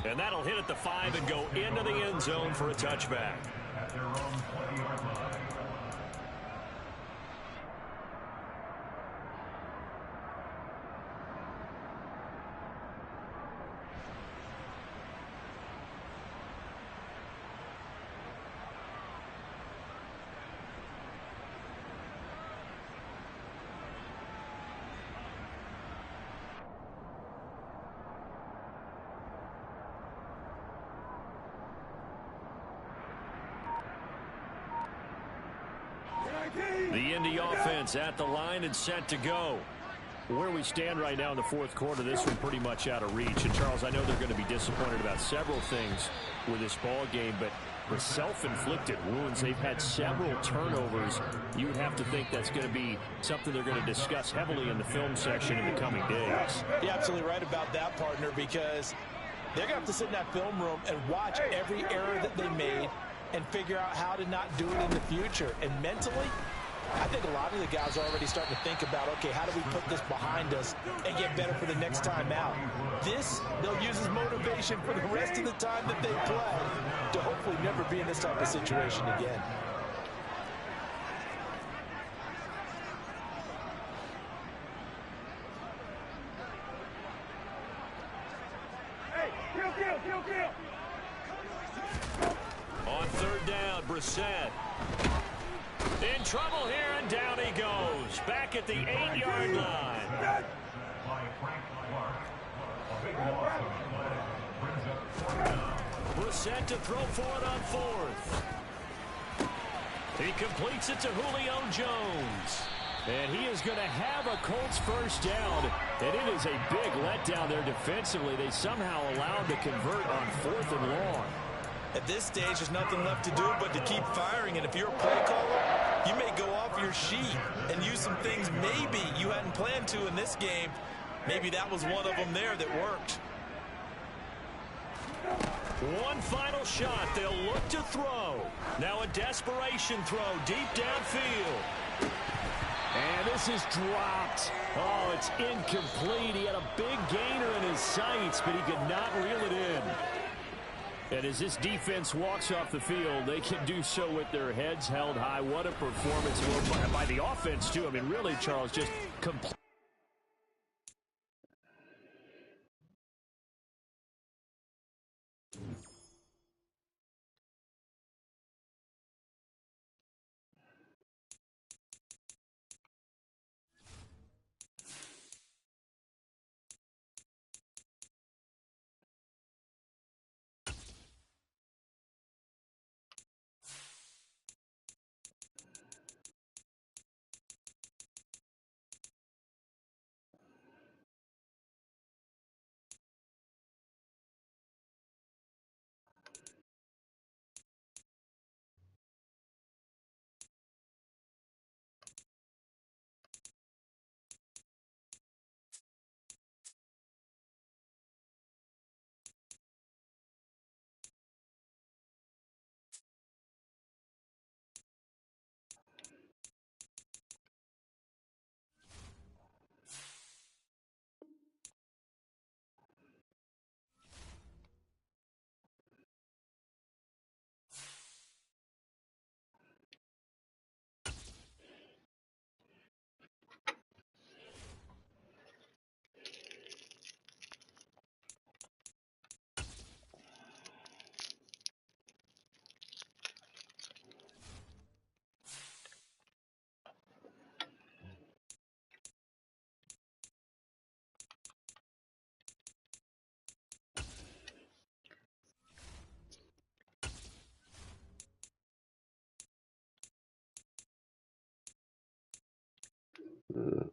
And that'll hit at the 5 and go into the end zone for a touchback. At their own 20-yard line. The Indy offense at the line and set to go. Where we stand right now in the fourth quarter, this one pretty much out of reach. And, Charles, I know they're going to be disappointed about several things with this ball game, but the self-inflicted wounds, they've had several turnovers. You would have to think that's going to be something they're going to discuss heavily in the film section in the coming days. You're absolutely right about that, partner, because they're going to have to sit in that film room and watch every error that they made and figure out how to not do it in the future. And mentally, I think a lot of the guys are already starting to think about, okay, how do we put this behind us and get better for the next time out? This, they'll use as motivation for the rest of the time that they play to hopefully never be in this type of situation again. On third down, Brissett. In trouble here, and down he goes. Back at the 8-yard line. By Frank Clark. A big loss on the play. Brings up 4 down. Brissett to throw for it on fourth. He completes it to Julio Jones. And he is going to have a Colts first down. And it is a big letdown there defensively. They somehow allowed to convert on 4th and long. At this stage, there's nothing left to do but to keep firing. And if you're a play caller, you may go off your sheet and use some things maybe you hadn't planned to in this game. Maybe that was one of them there that worked. One final shot. They'll look to throw. Now a desperation throw deep downfield. And this is dropped. Oh, it's incomplete. He had a big gainer in his sights, but he could not reel it in. And as this defense walks off the field, they can do so with their heads held high. What a performance by the offense, too. I mean, really, Charles, just complete. Uh,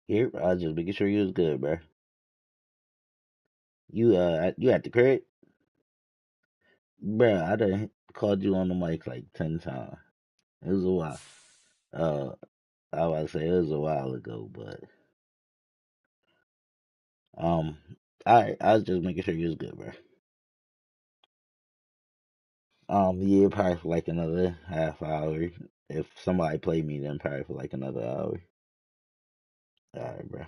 Here, I was just making sure you was good, bro. You at the crib? Bro, I done called you on the mic like 10 times. It was a while. Uh, I was to say it was a while ago, but um, I was just making sure you was good, bro. Yeah, probably for like another half hour. If somebody played me, then probably for like another hour. All right, bro.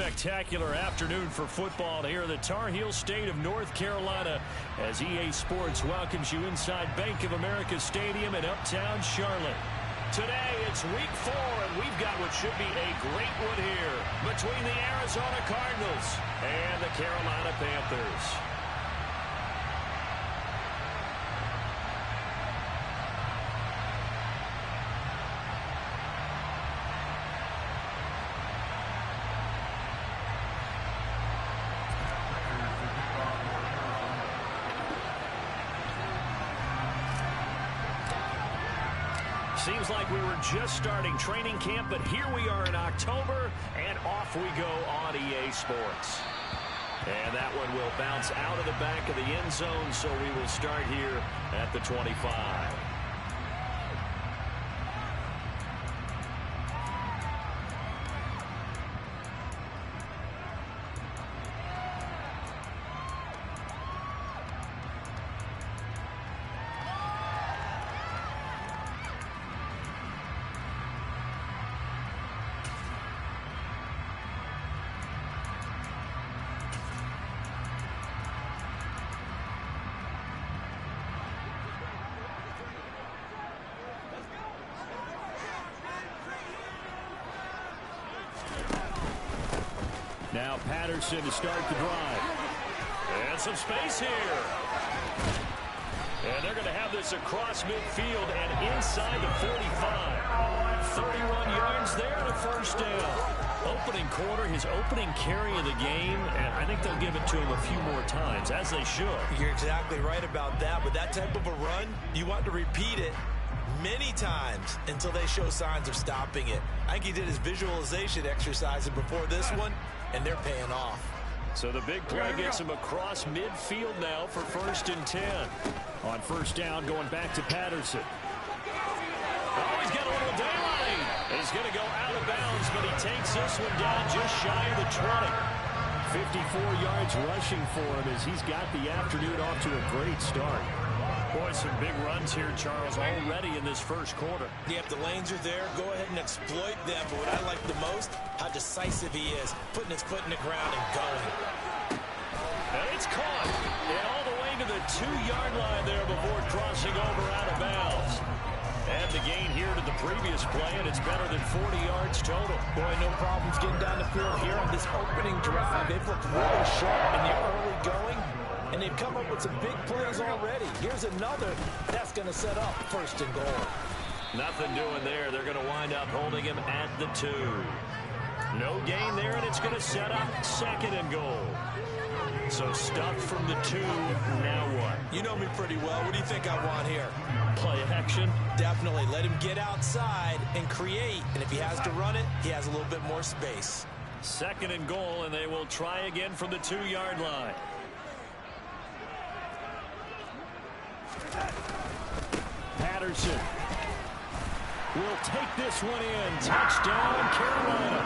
spectacular afternoon for football here in the Tar Heel state of North Carolina as EA Sports welcomes you inside Bank of America Stadium in uptown Charlotte. Today, it's week 4, and we've got what should be a great one here between the Arizona Cardinals and the Carolina Panthers. Seems like we were just starting training camp, but here we are in October, and off we go on EA Sports. And that one will bounce out of the back of the end zone, so we will start here at the 25. Now Patterson to start the drive. And some space here. And they're going to have this across midfield and inside the 45. 31 yards there and a first down. Opening quarter, his opening carry of the game, and I think they'll give it to him a few more times, as they should. You're exactly right about that. With that type of a run, you want to repeat it many times until they show signs of stopping it. I think he did his visualization exercises before this one, and they're paying off. So the big play gets him across midfield now for 1st and 10. On first down, going back to Patterson. Oh, he's got a little daylight. He's going to go out of bounds, but he takes this one down just shy of the 20. 54 yards rushing for him as he's got the afternoon off to a great start. Boy, some big runs here, Charles, already in this first quarter. Yeah, if the lanes are there, go ahead and exploit them. But what I like the most, how decisive he is, putting his foot in the ground and going. And it's caught. And all the way to the 2-yard line there before crossing over out of bounds. And the gain here to the previous play, and it's better than 40 yards total. Boy, no problems getting down the field here on this opening drive. They've looked really sharp in the early going. And they've come up with some big plays already. Here's another that's going to set up 1st and goal. Nothing doing there. They're going to wind up holding him at the 2. No gain there, and it's going to set up 2nd and goal. So stuffed from the 2. Now what? You know me pretty well. What do you think I want here? Play action? Definitely. Let him get outside and create. And if he has to run it, he has a little bit more space. 2nd and goal, and they will try again from the 2-yard line. Patterson will take this one in. Touchdown, Carolina.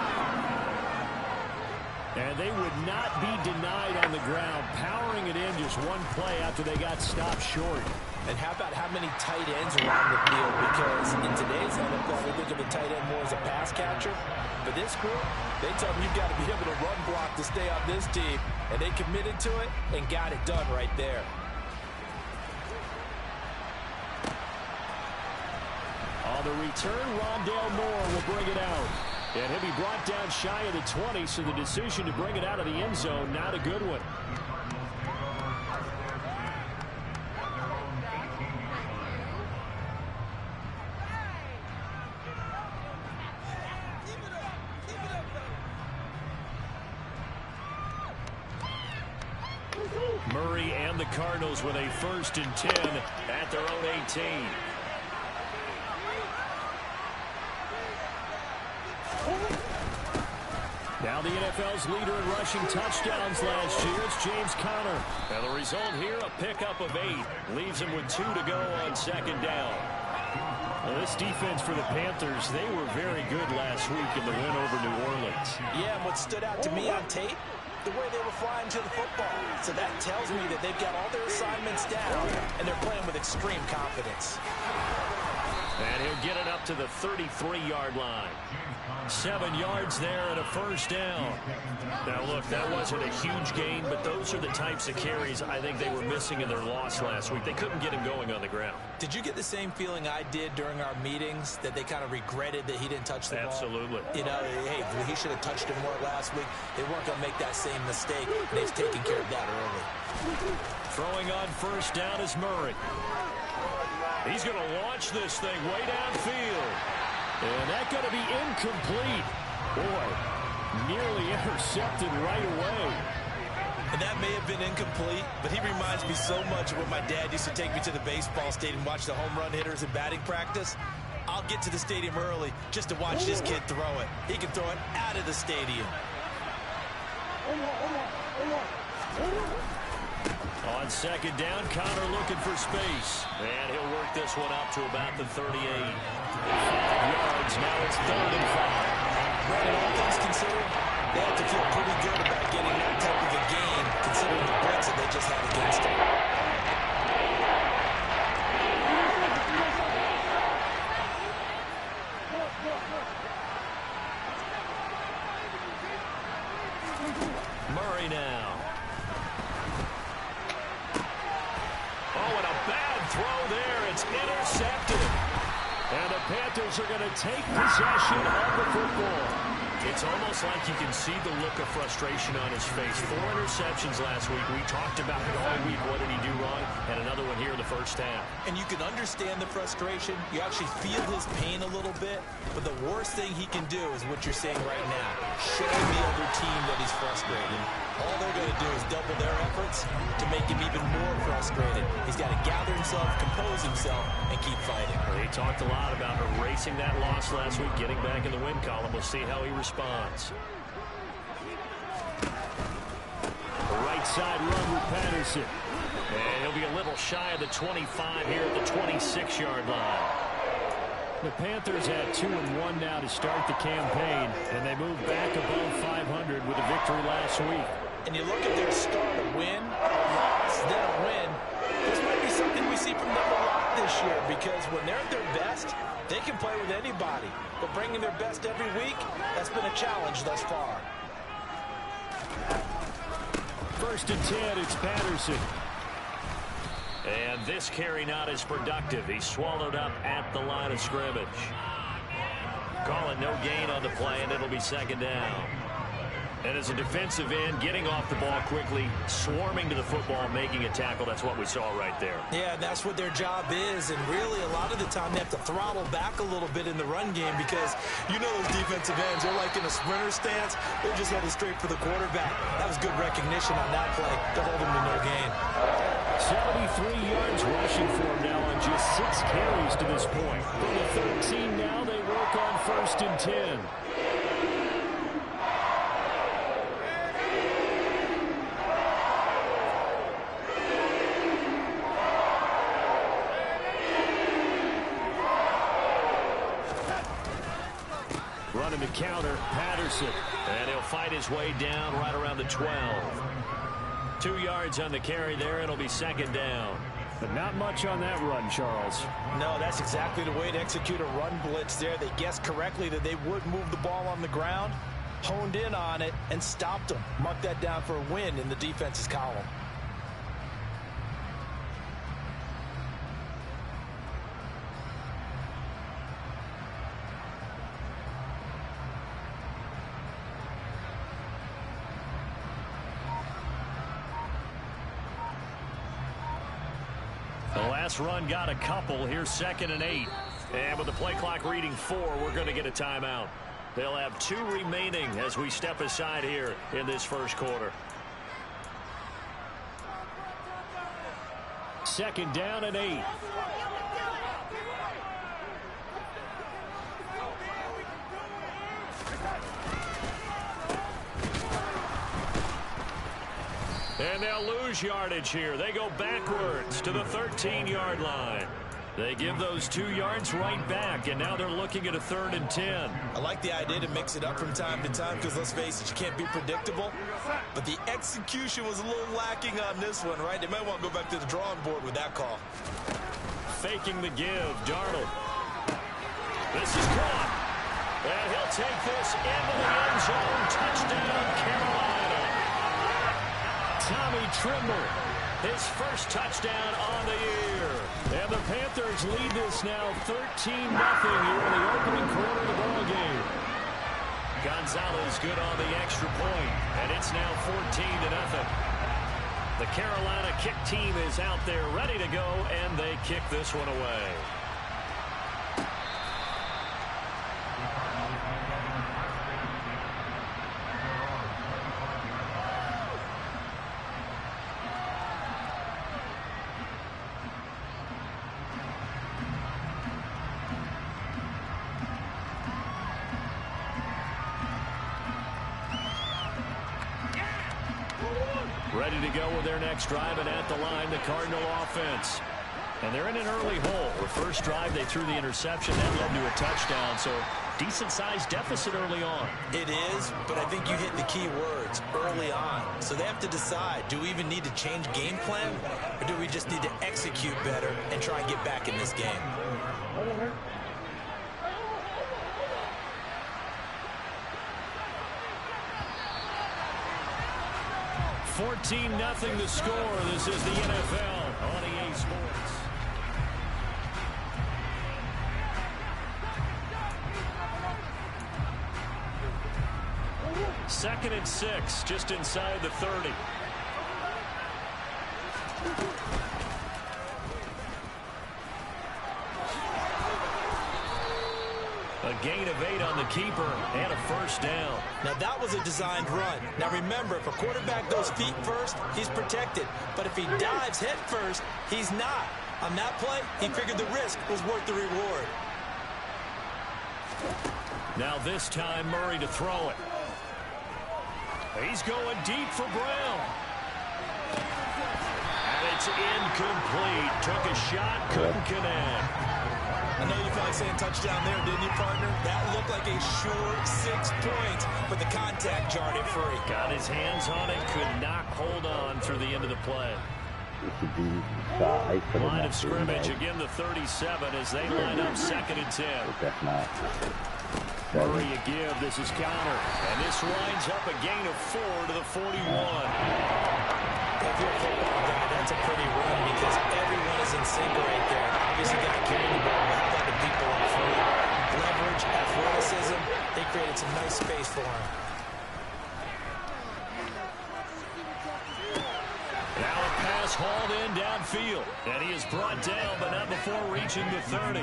And they would not be denied on the ground, powering it in just one play after they got stopped short. And how about how many tight ends around the field? Because in today's NFL, we think of a tight end more as a pass catcher. But this group, they tell them you've got to be able to run block to stay on this team. And they committed to it and got it done right there. On the return, Rondale Moore will bring it out. And he'll be brought down shy of the 20, so the decision to bring it out of the end zone, not a good one. Murray and the Cardinals with a 1st and 10 at their own 18. Now the NFL's leader in rushing touchdowns last year is James Conner. And the result here, a pickup of 8. Leaves him with 2 to go on 2nd down. Well, this defense for the Panthers, they were very good last week in the win over New Orleans. Yeah, and what stood out to me on tape, the way they were flying to the football. So that tells me that they've got all their assignments down, and they're playing with extreme confidence. And he'll get it up to the 33-yard line. 7 yards there and a first down. Now, look, that wasn't a huge gain, but those are the types of carries I think they were missing in their loss last week. They couldn't get him going on the ground. Did you get the same feeling I did during our meetings, that they kind of regretted that he didn't touch the ball? Absolutely. You know, hey, he should have touched it more last week. They weren't going to make that same mistake, and they've taken care of that early. Throwing on first down is Murray. He's going to launch this thing way downfield. And that's going to be incomplete. Boy, nearly intercepted right away. And that may have been incomplete, but he reminds me so much of when my dad used to take me to the baseball stadium, watch the home run hitters in batting practice. I'll get to the stadium early just to watch this kid throw it. He can throw it out of the stadium. On second down, Connor looking for space. And he'll work this one out to about the 38. 5 yards, now it's 3rd and 5. Brandon, all things considered, they have to feel pretty good about getting that type of a gain, considering the blitz that they just had against them. Murray now. Oh, and a bad throw there. It's intercepted. And the Panthers are going to take possession of the football. It's almost like you can see the look of frustration on his face. 4 interceptions last week. We talked about it all week. What did he do wrong? And another one here in the first half. And you can understand the frustration. You actually feel his pain a little bit. But the worst thing he can do is what you're saying right now. Show the other team that he's frustrated. All they're going to do is double their efforts to make him even more frustrated. He's got to gather himself, compose himself, and keep fighting. Well, he talked a lot about erasing that loss last week, getting back in the win column. We'll see how he responds. The right side run with Patterson. And he'll be a little shy of the 25 here at the 26-yard line. The Panthers had 2-1 now to start the campaign, and they moved back above 500 with a victory last week. And you look at their start, a win, a loss, then a win. This might be something we see from them a lot this year, because when they're at their best, they can play with anybody. But bringing their best every week, that's been a challenge thus far. 1st and 10, it's Patterson. And this carry not as productive. He's swallowed up at the line of scrimmage. Call it no gain on the play, and it'll be 2nd down. And as a defensive end, getting off the ball quickly, swarming to the football, making a tackle, that's what we saw right there. Yeah, and that's what their job is. And really, a lot of the time, they have to throttle back a little bit in the run game because you know those defensive ends, they're like in a sprinter stance. They're just headed straight for the quarterback. That was good recognition on that play to hold him to no gain. 73 yards rushing for him now on just 6 carries to this point. From the 13 now, they work on 1st and 10. Running the counter, Patterson. And he'll fight his way down right around the 12. 2 yards on the carry there, and it'll be 2nd down. But not much on that run, Charles. No, that's exactly the way to execute a run blitz there. They guessed correctly that they would move the ball on the ground, honed in on it, and stopped them. Mark that down for a win in the defense's column. The last run got a couple. Here's 2nd and 8. And with the play clock reading 4, we're going to get a timeout. They'll have 2 remaining as we step aside here in this first quarter. 2nd down and 8. And they'll lose yardage here. They go backwards to the 13-yard line. They give those 2 yards right back, and now they're looking at a 3rd and 10. I like the idea to mix it up from time to time because, let's face it, you can't be predictable. But the execution was a little lacking on this one, right? They might want to go back to the drawing board with that call. Faking the give, Darnold. This is caught. And he'll take this into the end zone. Touchdown, Carolina. Tommy Trimble, his first touchdown on the year. And the Panthers lead this now 13-0 here in the opening quarter of the ball game. Gonzalez good on the extra point, and it's now 14-0. The Carolina kick team is out there ready to go, and they kick this one away. Ready to go with their next drive, and at the line, the Cardinal offense. And they're in an early hole. The first drive, they threw the interception. That led to a touchdown, so decent-sized deficit early on. It is, but I think you hit the key words, early on. So they have to decide, do we even need to change game plan, or do we just need to execute better and try and get back in this game? 14-0 the score. This is the NFL on EA Sports. Second and 6, just inside the 30. A gain of 8 on the keeper and a first down. Now that was a designed run. Now remember, if a quarterback goes feet first, he's protected. But if he dives head first, he's not. On that play, he figured the risk was worth the reward. Now this time Murray to throw it. He's going deep for Brown. And it's incomplete. Took a shot, couldn't connect. I know you felt like saying touchdown there, didn't you, partner? That looked like a sure 6 points, but the contact jarred it free. Got his hands on it, could not hold on through the end of the play. Line of scrimmage, again the 37 as they line up 2nd and 10. Murray a give, this is counter, and this winds up a gain of 4 to the 41. If you're a football guy, that's a pretty run because everyone is in sync right there. Obviously got to carry the ball, but how about the people up front? Leverage, athleticism, they created some nice space for him. Now a pass hauled in downfield, and he is brought down, but not before reaching the 30.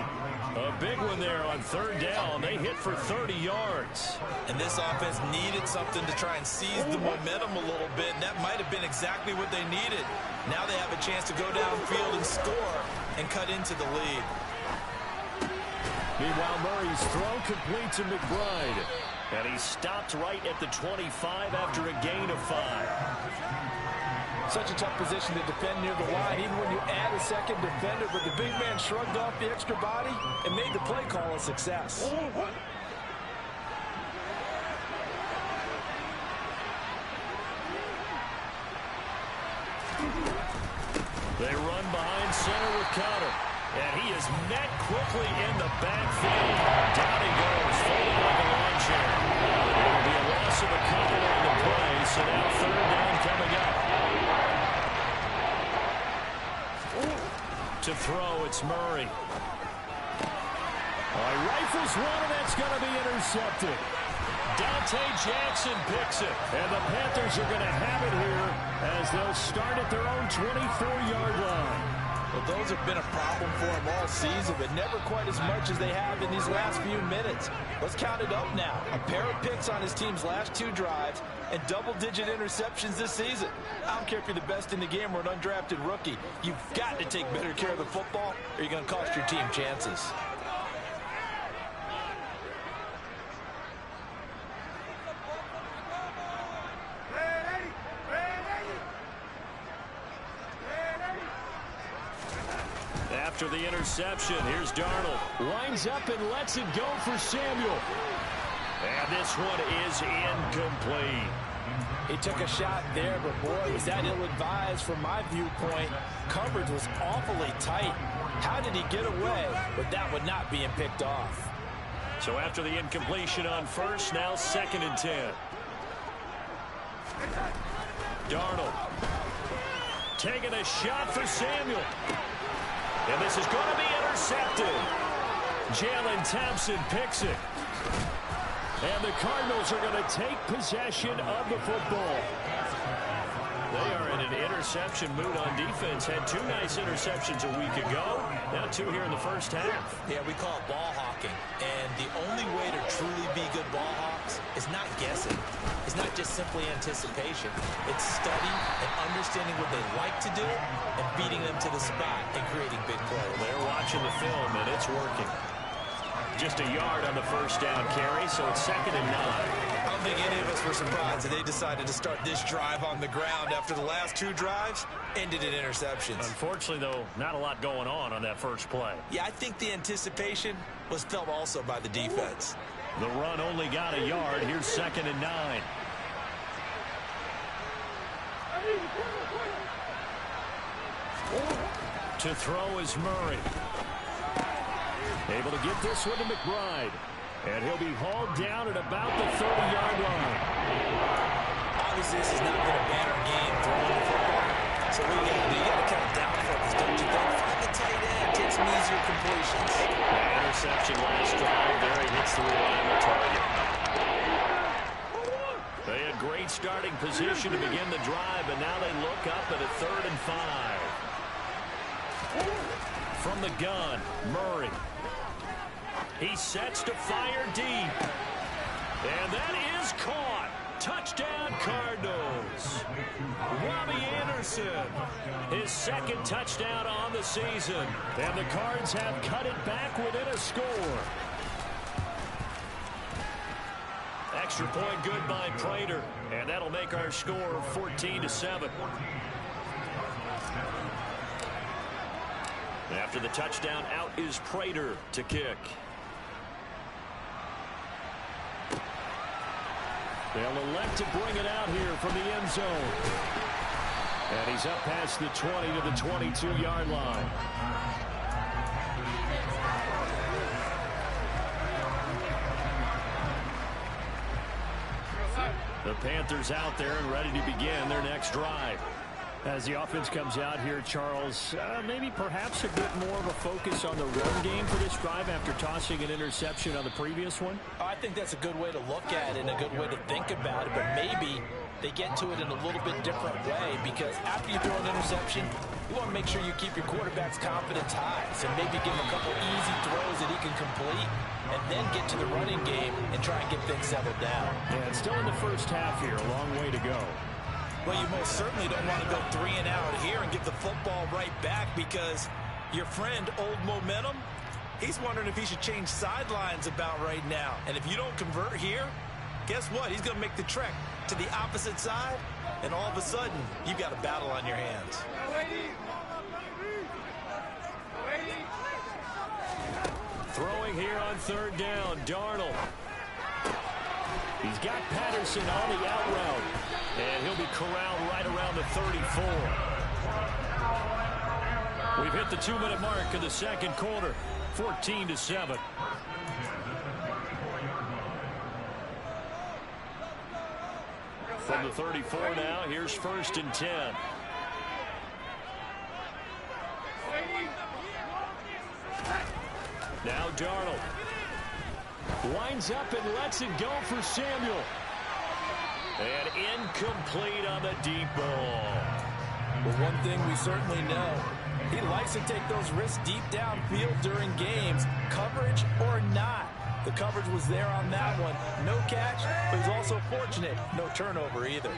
A big one there on 3rd down. They hit for 30 yards. And this offense needed something to try and seize the momentum a little bit, and that might have been exactly what they needed. Now they have a chance to go downfield and score and cut into the lead. Meanwhile, Murray's throw complete to McBride. And he stopped right at the 25 after a gain of 5. Such a tough position to defend near the line, even when you add a second defender, but the big man shrugged off the extra body and made the play call a success. They run behind center with Counter, and he is met quickly in the backfield. Down he goes, folding like a lawn chair. It will be a loss of a couple on the play, so now 3rd down coming up. To throw, it's Murray. Rifles one, and that's going to be intercepted. Dante Jackson picks it, and the Panthers are going to have it here as they'll start at their own 24-yard line. Well, those have been a problem for them all season, but never quite as much as they have in these last few minutes. Let's count it up now. A pair of picks on his team's last 2 drives and double-digit interceptions this season. I don't care if you're the best in the game or an undrafted rookie. You've got to take better care of the football or you're going to cost your team chances. After the interception, here's Darnold. Lines up and lets it go for Samuel. And this one is incomplete. He took a shot there, but boy, was that ill-advised from my viewpoint. Coverage was awfully tight. How did he get away with that one not being picked off? So after the incompletion on first, now 2nd and 10. Darnold taking a shot for Samuel. And this is going to be intercepted. Jalen Thompson picks it. And the Cardinals are going to take possession of the football. They are in an interception mood on defense. Had 2 nice interceptions a week ago. Now 2 here in the first half. Yeah, we call it ball hawking. And the only way to truly be good ball hawks is not guessing. It's not just simply anticipation. It's study and understanding what they like to do and beating them to the spot and creating big plays. They're watching the film, and it's working. Just a yard on the first down carry, so it's 2nd and 9. I don't think any of us were surprised that they decided to start this drive on the ground after the last 2 drives ended in interceptions. Unfortunately, though, not a lot going on that first play. Yeah, I think the anticipation was felt also by the defense. The run only got a yard. Here's 2nd and 9. To throw is Murray. Able to get this one to McBride. And he'll be hauled down at about the 30-yard line. Obviously, this has not been a banner game throwing the football. So what you got to kind of downfocus, don't you think? Find the tight end, take some easier completions. Interception last drive. There he hits the reliable target. They had great starting position to begin the drive, and now they look up at a 3rd and 5. From the gun, Murray. He sets to fire deep. And that is caught. Touchdown, Cardinals. Robbie Anderson, his 2nd touchdown on the season. And the Cards have cut it back within a score. Extra point good by Prater. And that'll make our score 14-7. After the touchdown, out is Prater to kick. They'll elect to bring it out here from the end zone. And he's up past the 20 to the 22-yard line. The Panthers out there and ready to begin their next drive. As the offense comes out here, Charles, maybe perhaps a bit more of a focus on the run game for this drive after tossing an interception on the previous one? I think that's a good way to look at it and a good way to think about it, but maybe they get to it in a little bit different way, because after you throw an interception, you want to make sure you keep your quarterback's confidence high. So maybe give him a couple easy throws that he can complete and then get to the running game and try and get things settled down. Yeah, it's still in the first half here, a long way to go. Well, you most certainly don't want to go 3 and out here and give the football right back, because your friend, Old Momentum, he's wondering if he should change sidelines about right now. And if you don't convert here, guess what? He's going to make the trek to the opposite side, and all of a sudden, you've got a battle on your hands. Throwing here on 3rd down, Darnold. He's got Patterson on the out route. And he'll be corralled right around the 34. We've hit the 2-minute mark of the 2nd quarter. 14-7. From the 34 now, here's 1st and 10. Now Darnold. Winds up and lets it go for Samuel. And incomplete on the deep ball. Well, one thing we certainly know, he likes to take those risks deep downfield during games, coverage or not. The coverage was there on that one. No catch, but he's also fortunate. No turnover either.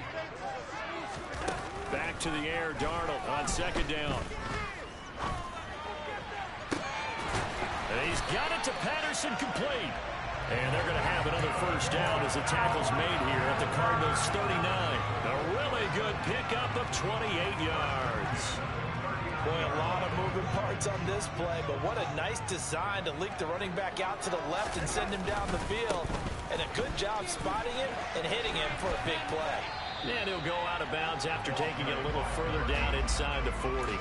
Back to the air, Darnold on 2nd down. And he's got it to Patterson, complete. And they're going to have another 1st down as the tackle's made here at the Cardinals' 39. A really good pickup of 28 yards. Boy, a lot of moving parts on this play, but what a nice design to leak the running back out to the left and send him down the field. And a good job spotting him and hitting him for a big play. And he'll go out of bounds after taking it a little further down inside the 40.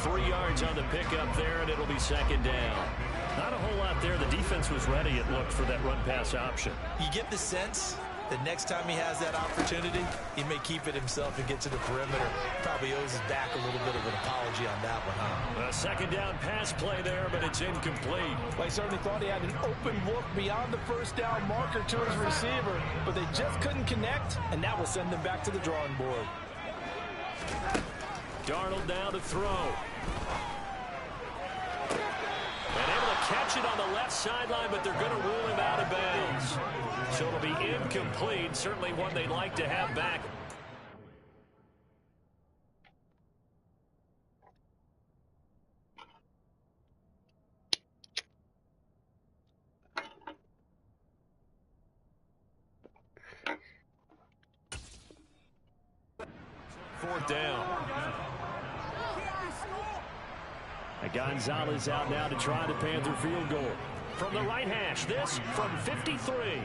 3 yards on the pickup there, and it'll be 2nd down. Not a whole lot there. The defense was ready, it looked, for that run-pass option. You get the sense that next time he has that opportunity, he may keep it himself and get to the perimeter. Probably owes his back a little bit of an apology on that one, huh? A second down pass play there, but it's incomplete. Well, he certainly thought he had an open look beyond the first down marker to his receiver, but they just couldn't connect, and that will send them back to the drawing board. Darnold now to throw. And able to catch it on the left sideline, but they're going to rule him out of bounds. So it'll be incomplete. Certainly one they'd like to have back. Fourth down. Gonzalez out now to try the Panther field goal. From the right hash, this from 53.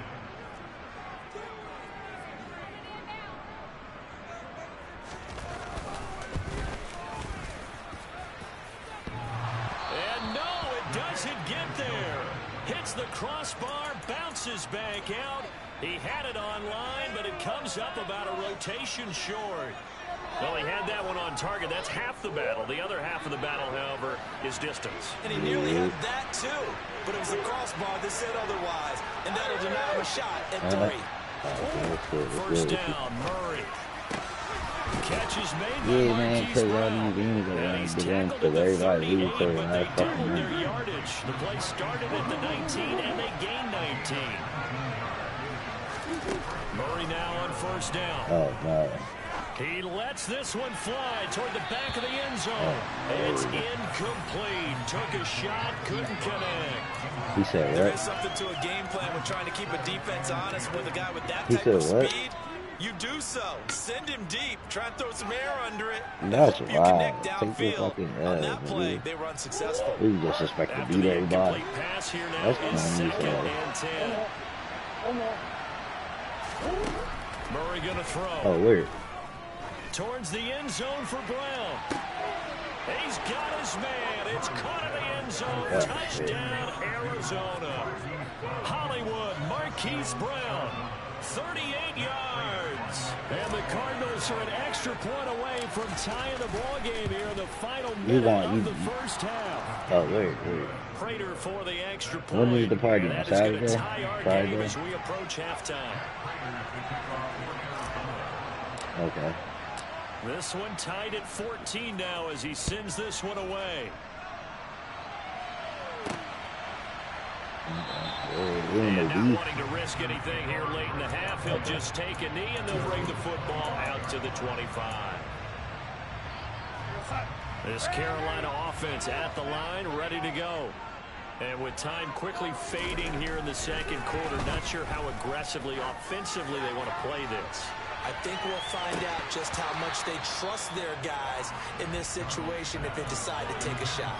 And no, it doesn't get there. Hits the crossbar, bounces back out. He had it online, but it comes up about a rotation short. Well, he had that one on target. That's half the battle. The other half of the battle, however, is distance. And he nearly had that, too. But it was the crossbar that said otherwise. And that'll deny him a shot at 3. First down, Murray. Catch is made Yeah, by man, Marquise Brown. and He's he's tackled at the 38, but they doubled their yardage. The play started at the 19, and they gained 19. Murray now on first down. Oh, no. He lets this one fly toward the back of the end zone. It's incomplete. Took a shot, couldn't connect. He said There what? is something to a game plan when trying to keep a defense honest with a guy with that He type of said what? speed. You do so. Send him deep. Try and throw some air under it. That's Hope you wild. connect Take the downfield. fucking On that play, they were unsuccessful. We just expect to After beat the everybody. incomplete pass here now, That's it's funny, second so. and 10. Murray going to throw. Oh, weird. Towards the end zone for Brown. He's got his man. It's caught in the end zone. Oh, Touchdown, Arizona. Hollywood, Marquise Brown. 38 yards. And the Cardinals are an extra point away from tying the ball game here in the final minute of the first half. Oh, weird. Prater for the extra point. When is the party? And that is going to Saturday? tie our Friday? game as we approach halftime. Okay. This one tied at 14 now as he sends this one away. And not wanting to risk anything here late in the half, he'll just take a knee and they'll bring the football out to the 25. This Carolina offense at the line, ready to go. And with time quickly fading here in the second quarter, not sure how aggressively, offensively they want to play this. I think we'll find out just how much they trust their guys in this situation if they decide to take a shot.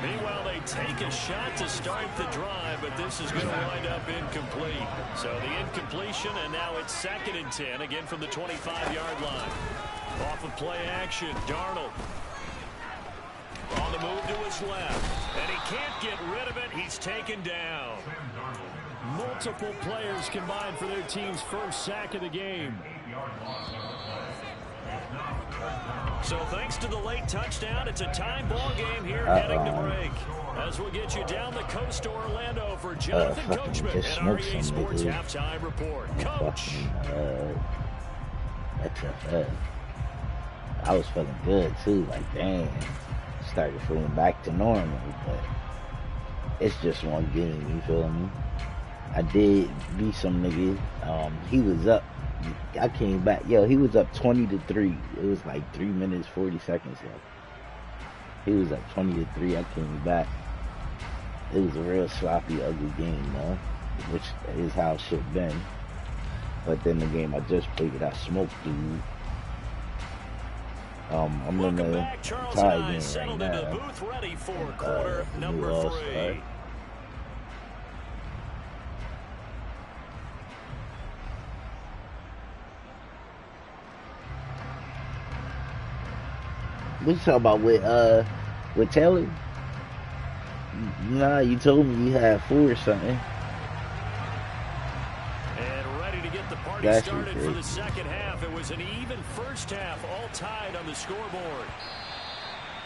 Meanwhile, they take a shot to start the drive, but this is going to wind up incomplete. So the incompletion, and now it's second and 10, again from the 25-yard line. Off of play action, Darnold. On the move to his left, and he can't get rid of it. He's taken down. Multiple players combined for their team's first sack of the game. So thanks to the late touchdown, it's a tie ball game here heading to break. As we'll get you down the coast to Orlando for Jonathan Coachman and our EA Sports Halftime Report. Coach. I was feeling good too, like dang. Started feeling back to normal, but it's just one game, you feel me? I did beat some nigga. He was up. I came back. Yo, he was up 20-3. It was like 3 minutes, 40 seconds left. He was up 20-3. I came back. It was a real sloppy, ugly game, man, which is how it should have been. But then the game I just played, I smoked dude. I'm in the tie game right now. Booth ready for quarter number 3. What you talking about with Taylor? Nah, you told me you had 4 or something. And ready to get the party started for the second half. It was an even first half, all tied on the scoreboard.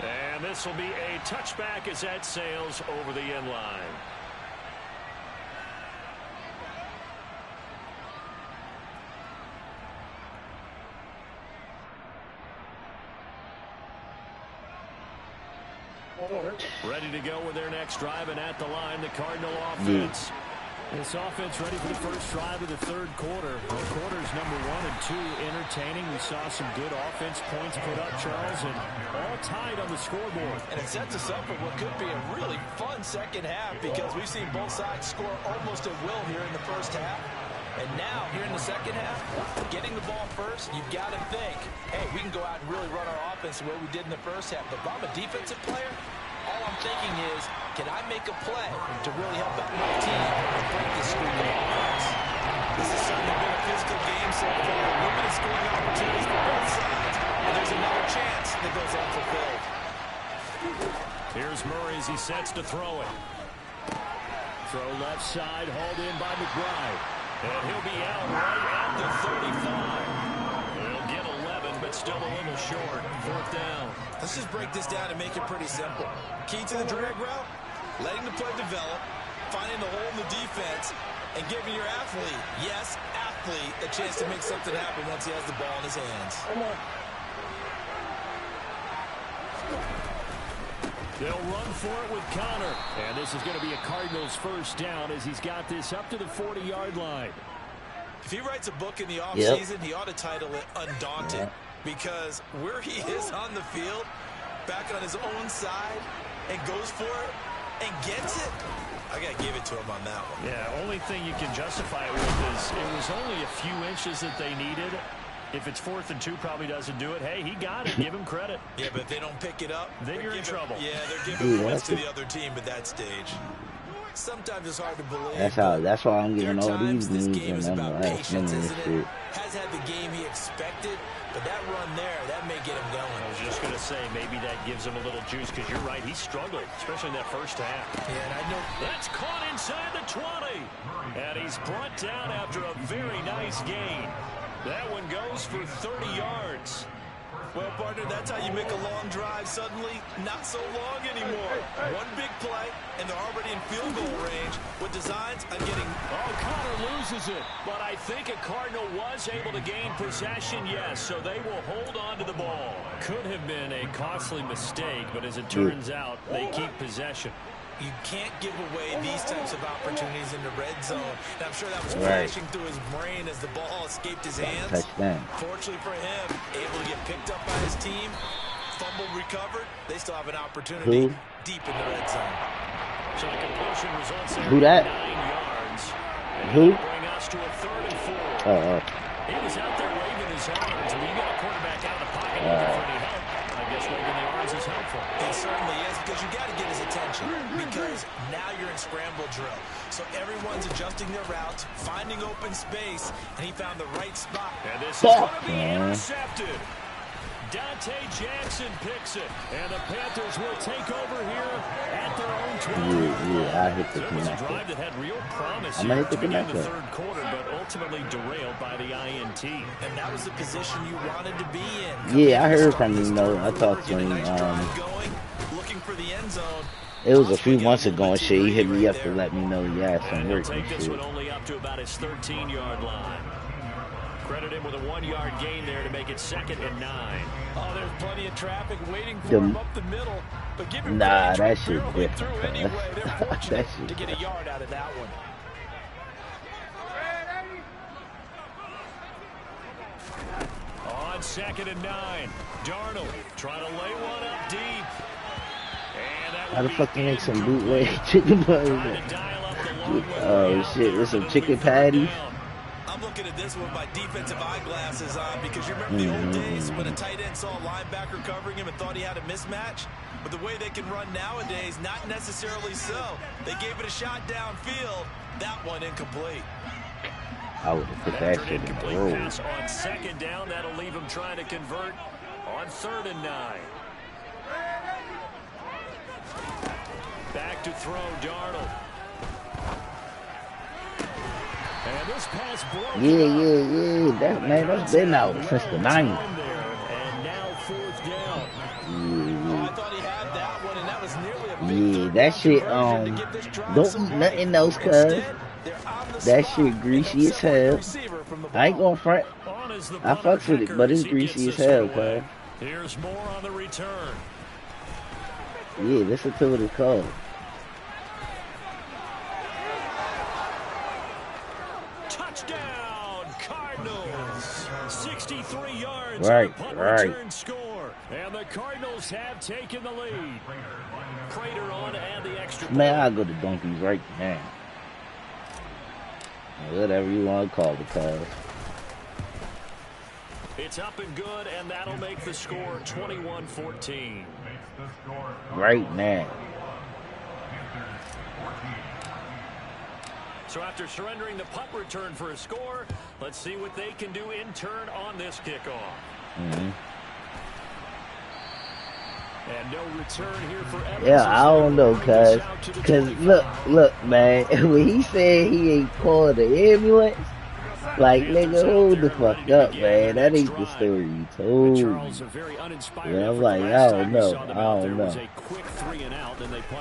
And this will be a touchback as that sails over the end line. Ready to go with their next drive, and at the line, the Cardinal offense. This offense ready for the first drive of the third quarter. Quarters number 1 and 2 entertaining. We saw some good offense points put up, Charles, and all tied on the scoreboard. And it sets us up for what could be a really fun second half because we've seen both sides score almost at will here in the first half. And now, here in the second half, getting the ball first, you've got to think, hey, we can go out and really run our offense the way we did in the first half. But if I'm a defensive player, all I'm thinking is, can I make a play to really help out my team and break this streak of offense? This has certainly been a physical game so far. Limited scoring opportunities for both sides. And there's another chance that goes unfulfilled. Here's Murray as he sets to throw it. Throw left side, hauled in by McBride. And he'll be out right at the 35. He'll get 11, but still a little short. 4th down. Let's just break this down and make it pretty simple. Key to the drag route, letting the play develop, finding the hole in the defense, and giving your athlete, yes, athlete, a chance to make something happen once he has the ball in his hands. They'll run for it with Connor. And this is going to be a Cardinals first down as he's got this up to the 40-yard line. If he writes a book in the offseason, he ought to title it Undaunted. Because where he is on the field, back on his own side, and goes for it, and gets it, I got to give it to him on that one. Yeah, only thing you can justify it with is it was only a few inches that they needed. If it's 4th and 2, probably doesn't do it. Hey, he got it. Give him credit. Yeah, but if they don't pick it up, then you're in trouble. Yeah, they're giving points to the other team at that stage. Sometimes it's hard to believe. That's why I'm getting all these this news game and is I'm about like, patience, isn't it? Has had the game he expected, but that run there, that may get him going. I was just going to say, maybe that gives him a little juice, because you're right, he struggled, especially in that first half. Yeah, and I know that's caught inside the 20. And he's brought down after a very nice gain. That one goes for 30 yards. Well, partner, that's how you make a long drive suddenly not so long anymore. One big play, and they're already in field goal range with designs on getting... Oh, Connor loses it. But I think a Cardinal was able to gain possession, yes, so they will hold on to the ball. Could have been a costly mistake, but as it turns out, they keep possession. You can't give away these types of opportunities in the red zone. And I'm sure that was flashing through his brain as the ball escaped his hands. Fortunately for him, able to get picked up by his team, fumble recovered. They still have an opportunity deep in the red zone. So the completion results in 9 yards. Who? Bring us to a 3rd and 4. He was out there waving his arms. When you got a quarterback out of the pocket looking for any help, I guess waving the arms is helpful. It certainly is, because you got to get his attention, because now you're in scramble drill. So everyone's adjusting their routes, finding open space, and he found the right spot. And this is going to be intercepted. Dante Jackson picks it, and the Panthers will take over here at their own 20. I hit the It was a drive that had real promise here to begin the third quarter, but ultimately derailed by the INT. And that was the position you wanted to be in. Yeah, I heard from him, though. I talked to him. Looking for the end zone. It was a few months ago and shit. He hit me up to let me know he had some work and take this shit. one only up to about his 13-yard line. Credit him with a 1-yard gain there to make it 2nd and 9. Oh, there's plenty of traffic waiting for him up the middle. But give him that shit different. Anyway, they're fortunate to get a yard out of that one. On 2nd and 9, Darnold trying to lay one up deep. How the fuck you make some bootleg chicken butter? Oh shit, there's some chicken patties. I'm looking at this with my defensive eyeglasses on, because you remember the old days when a tight end saw a linebacker covering him and thought he had a mismatch? But the way they can run nowadays, not necessarily so. They gave it a shot downfield. That one incomplete. I would have put that shit in the road. Pass on 2nd down. That'll leave him trying to convert on 3rd and 9. Back to throw, Darnold. And this pass broken Yeah. That, man, that's been out since the 90s. And now fourth down. Oh, I thought he had that one, and that was nearly a big That shit, don't eat nothing else, cuz. That shit greasy as hell. I ain't gonna front. I fucks with it, but it's greasy as hell, cuz. Here's more on the return. Yeah, listen to what it's called. Touchdown, Cardinals. 63 yards. Right. Return score. And the Cardinals have taken the lead. Prater on to add the extra point. Man, I'll go to donkeys right now. Whatever you want to call it, cuz. It's up and good, and that'll make the score 21-14. Right now. So after surrendering the punt return for a score, let's see what they can do in turn on this kickoff. And no return here for Evans. Yeah, I don't know, cuz look, man, when he said he ain't called the ambulance, like, nigga, hold the fuck up, man. That ain't the story you told me. Yeah, I'm like, I don't know.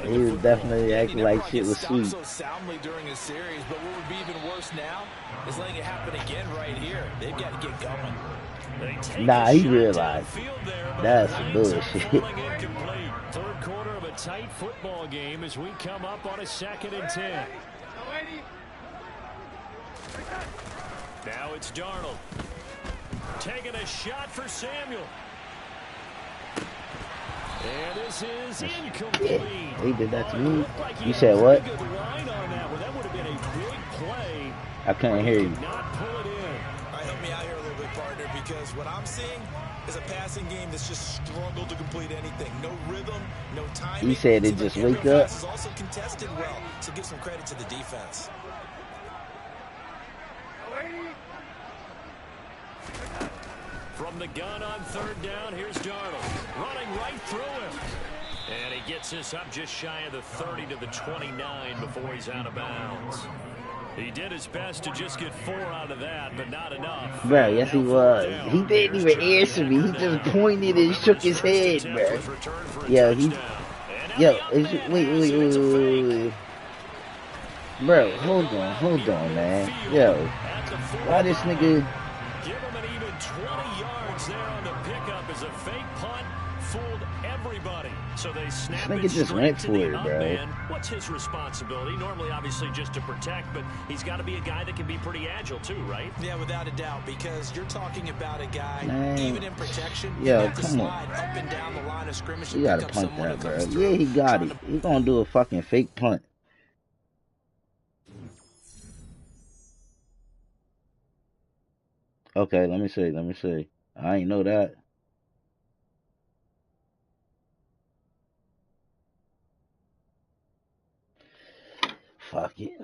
He was definitely acting like shit was sweet. So soundly during the series, but what would be even worse now is letting it happen again right here. They've got to get going. Nah, he realized that's some bullshit. Third quarter of a tight football game as we come up on a 2nd and 10. Now it's Darnold. Taking a shot for Samuel. And this is incomplete. Yeah, he did that to me. You said what? That would have been a big play. I couldn't hear you. Not pull it in. All right, help me out here a little bit, partner, because what I'm seeing is a passing game that's just struggled to complete anything. No rhythm, no timing. He said it just wake up. Is also contested well, so give some credit to the defense. From the gun on 3rd down, here's Darnold. Running right through him. And he gets us up just shy of the 30 to the 29 before he's out of bounds. He did his best to just get 4 out of that, but not enough. Bro, yes he was. He didn't even answer me. He just pointed and shook his head, bro. Yo, wait. Bro, hold on, man. Yo, why this nigga... Give him an even 20 yards there on the pickup as a fake punt fooled everybody. So they snap it just went for it, bro. Man. What's his responsibility? Normally, obviously, just to protect, but he's got to be a guy that can be pretty agile too, right? Yeah, without a doubt, because you're talking about a guy, man, even in protection, yo, come on. Up and down the line of scrimmage. You gotta punt that, bro. Yeah, he got it. He's gonna do a fucking fake punt. Okay, let me see. I ain't know that. Fuck it.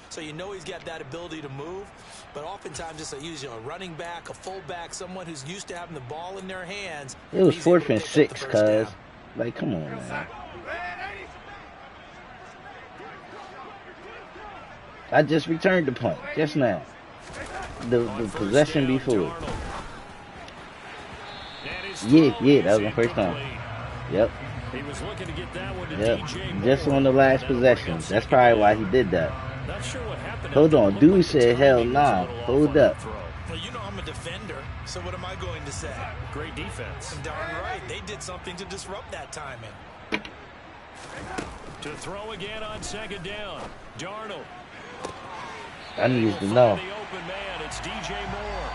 So you know he's got that ability to move, but oftentimes it's usually a running back, a fullback, someone who's used to having the ball in their hands. It was 4th and 6, cuz. Like, come on, man. I just returned the punt just now. The possession before. Yeah, that was my first time. Yep. He was looking to get that one to Yep. DJ Just on the last possession. That's probably why he did that. Not sure what happened. Hold on, dude said hell nah. Hold up. Well, you know I'm a defender, so what am I going to say? Great defense. Darn right, they did something to disrupt that timing. To throw again on 2nd down. Darnold. I needed to know. The open man, it's DJ Moore.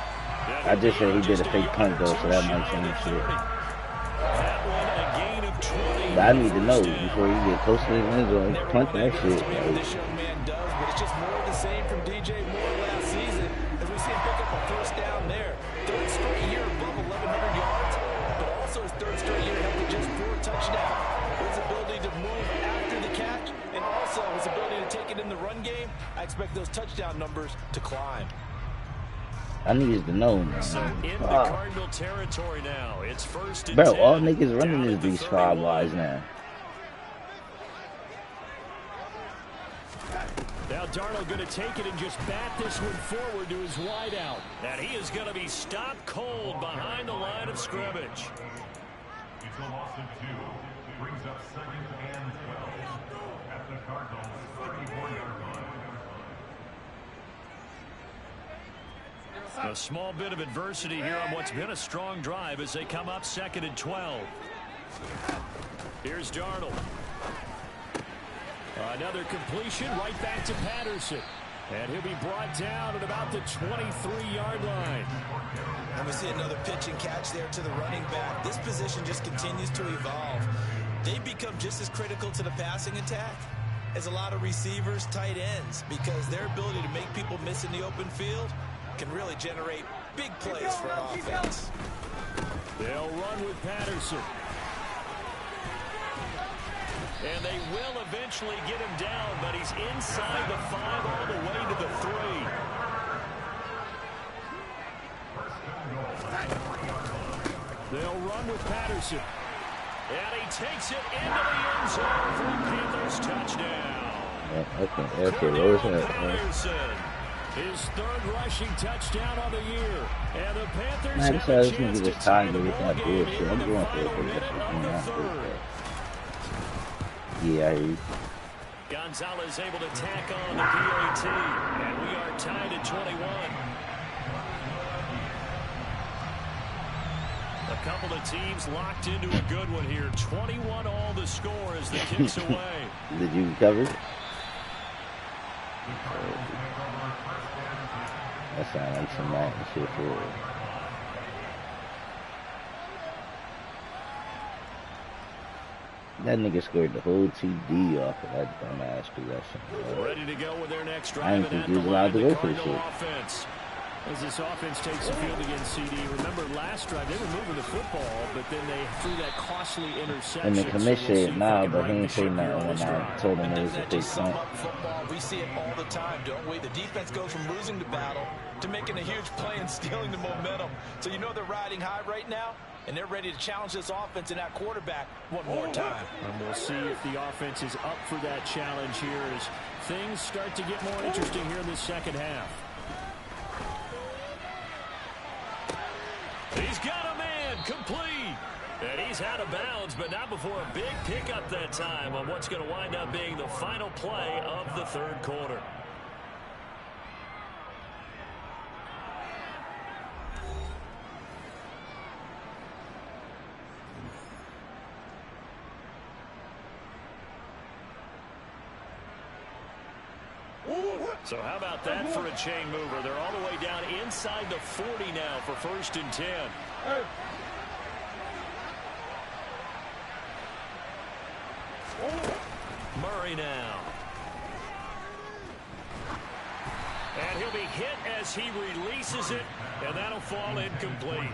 I just said he did a fake punt though, so that might change shit. That one a gain of 20. But I need to know before you get close to the end zone. Punt that shit. This young man does, but it's just more of the same from DJ Moore last season as we see him pick up a 1st down there. 3rd straight year above 1,100 yards, but also his 3rd straight year having just 4 touchdowns. His ability to move after the catch and also his ability to take it in the run game, I expect those touchdown numbers to climb. I need to know, man. So in the Cardinal territory now, it's 1st and 10. Bro, all niggas running is these 5 wise now. Now Darnold going to take it and just bat this one forward to his wideout. And he is going to be stopped cold behind the line of scrimmage. It's a loss of 2. Brings up 2nd and 12 at the Cardinals' 34-yard line. A small bit of adversity here on what's been a strong drive as they come up 2nd and 12. Here's Darnold. Another completion right back to Patterson. And he'll be brought down at about the 23-yard line. And we see another pitch and catch there to the running back. This position just continues to evolve. They become just as critical to the passing attack as a lot of receivers, tight ends, because their ability to make people miss in the open field can really generate big plays for an offense. They'll run with Patterson. And they will eventually get him down, but he's inside the 5 all the way to the 3. They'll run with Patterson. And he takes it into the end zone for a Panthers touchdown. Patterson, his 3rd rushing touchdown on the year. And the Panthers have a chance to tie the ball game in the final minute of the 3rd. Yeah, I hear you. Gonzalez able to tack on the PAT, and we are tied at 21. A couple of teams locked into a good one here. 21 all the score as the kick's away. Did you cover? That sounds like some Madden shit for real. That nigga scored the whole TD off of that dumbass possession. Ready to go with their next drive. I didn't think he was allowed to go for the shit. Offense. As this offense takes the field against CD. Remember last drive they were moving the football, but then they threw that costly interception. And they commission it now, but he ain't saying nothing when I told him it was a big punt. Football, we see it all the time, don't we? The defense goes from losing the battle to making a huge play and stealing the momentum. So you know they're riding high right now, and they're ready to challenge this offense and that quarterback one more time. And we'll see if the offense is up for that challenge here as things start to get more interesting here in the second half. He's got a man complete. And he's out of bounds, but not before a big pickup that time on what's going to wind up being the final play of the 3rd quarter. So how about that for a chain mover? They're all the way down inside the 40 now for 1st and 10. Murray now. And he'll be hit as he releases it, and that'll fall incomplete.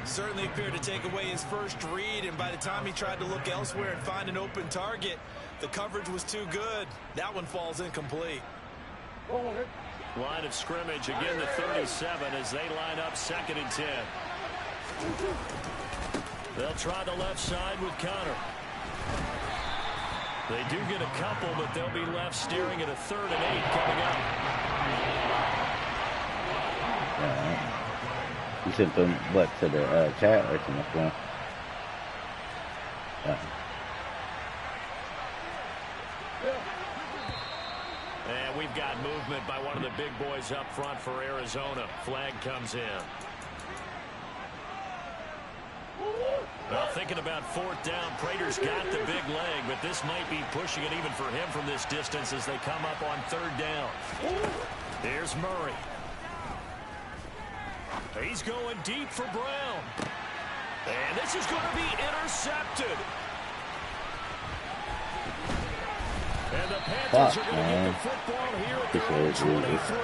Certainly appeared to take away his first read, and by the time he tried to look elsewhere and find an open target, the coverage was too good. That one falls incomplete. Line of scrimmage, again the 37 as they line up 2nd and 10. They'll try the left side with Connor. They do get a couple, but they'll be left staring at a 3rd and 8 coming up. You sent them, what, to the chat or to my phone? And we've got movement by one of the big boys up front for Arizona. Flag comes in. Well, thinking about 4th down, Prater's got the big leg, but this might be pushing it even for him from this distance as they come up on 3rd down. Here's Murray. He's going deep for Brown. And this is going to be intercepted. And the Panthers are going to get the football here at their own 23.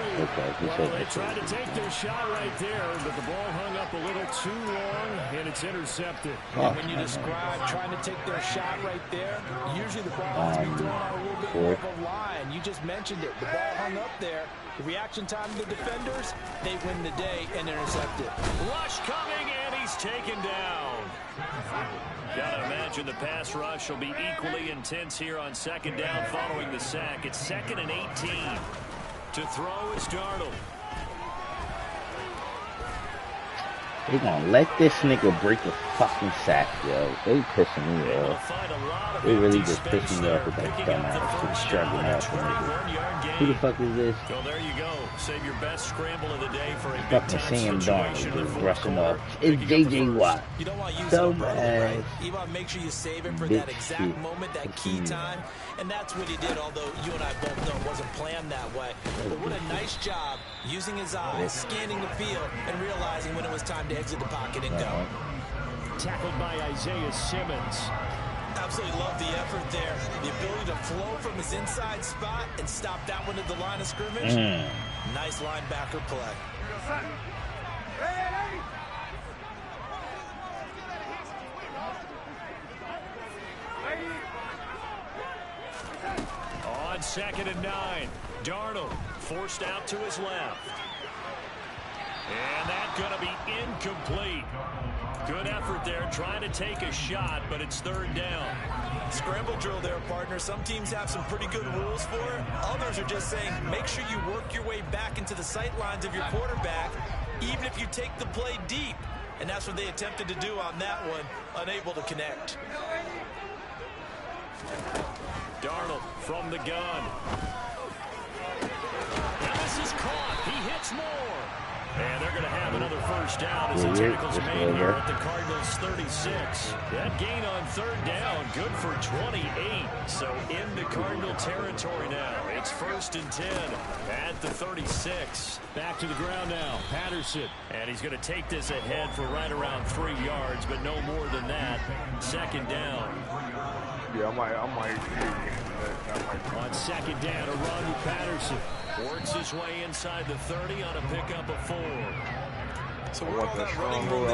Well, they tried to take their shot right there, but the ball hung up a little too long, and it's intercepted. And when you describe trying to take their shot right there, usually the ball has to be thrown out a little bit more of a line. You just mentioned it. The ball hung up there. The reaction time of the defenders, they win the day and intercept it. Rush coming, and he's taken down. Gotta imagine the pass rush will be equally intense here on second down following the sack. It's 2nd and 18. To throw is Darnold. They gonna let this nigga break a fucking sack, yo. They pissing me off. They really just pissing me off with that dumbass struggling ass nigga. Who the fuck is this? Well, there you go. Save your best scramble of the day for a fucking Sam Darnold just rushing off. It's JJ Watt. You don't want to use so it, bad. Right? You want to make sure you save it for that exact moment, that key time. And that's what he did, although you and I both know it wasn't planned that way. But what a nice job using his eyes, scanning the field, and realizing when it was time to exit the pocket and go. Tackled by Isaiah Simmons. Absolutely love the effort there. The ability to flow from his inside spot and stop that one at the line of scrimmage. Nice linebacker play. On 2nd and 9, Darnold forced out to his left. And that's going to be incomplete. Good effort there, trying to take a shot, but it's 3rd down. Scramble drill there, partner. Some teams have some pretty good rules for it. Others are just saying, make sure you work your way back into the sight lines of your quarterback, even if you take the play deep. And that's what they attempted to do on that one, unable to connect. Darnold from the gun. And this is caught. He hits more. And they're going to have another first down as the tackle's made here at the Cardinals' 36. That gain on 3rd down, good for 28. So in the Cardinal territory now. It's 1st and 10 at the 36. Back to the ground now, Patterson. And he's going to take this ahead for right around 3 yards, but no more than that. 2nd down. Yeah, I might. On 2nd down, a run with Patterson. Works his way inside the 30 on a pickup of 4. So I want that strong move. I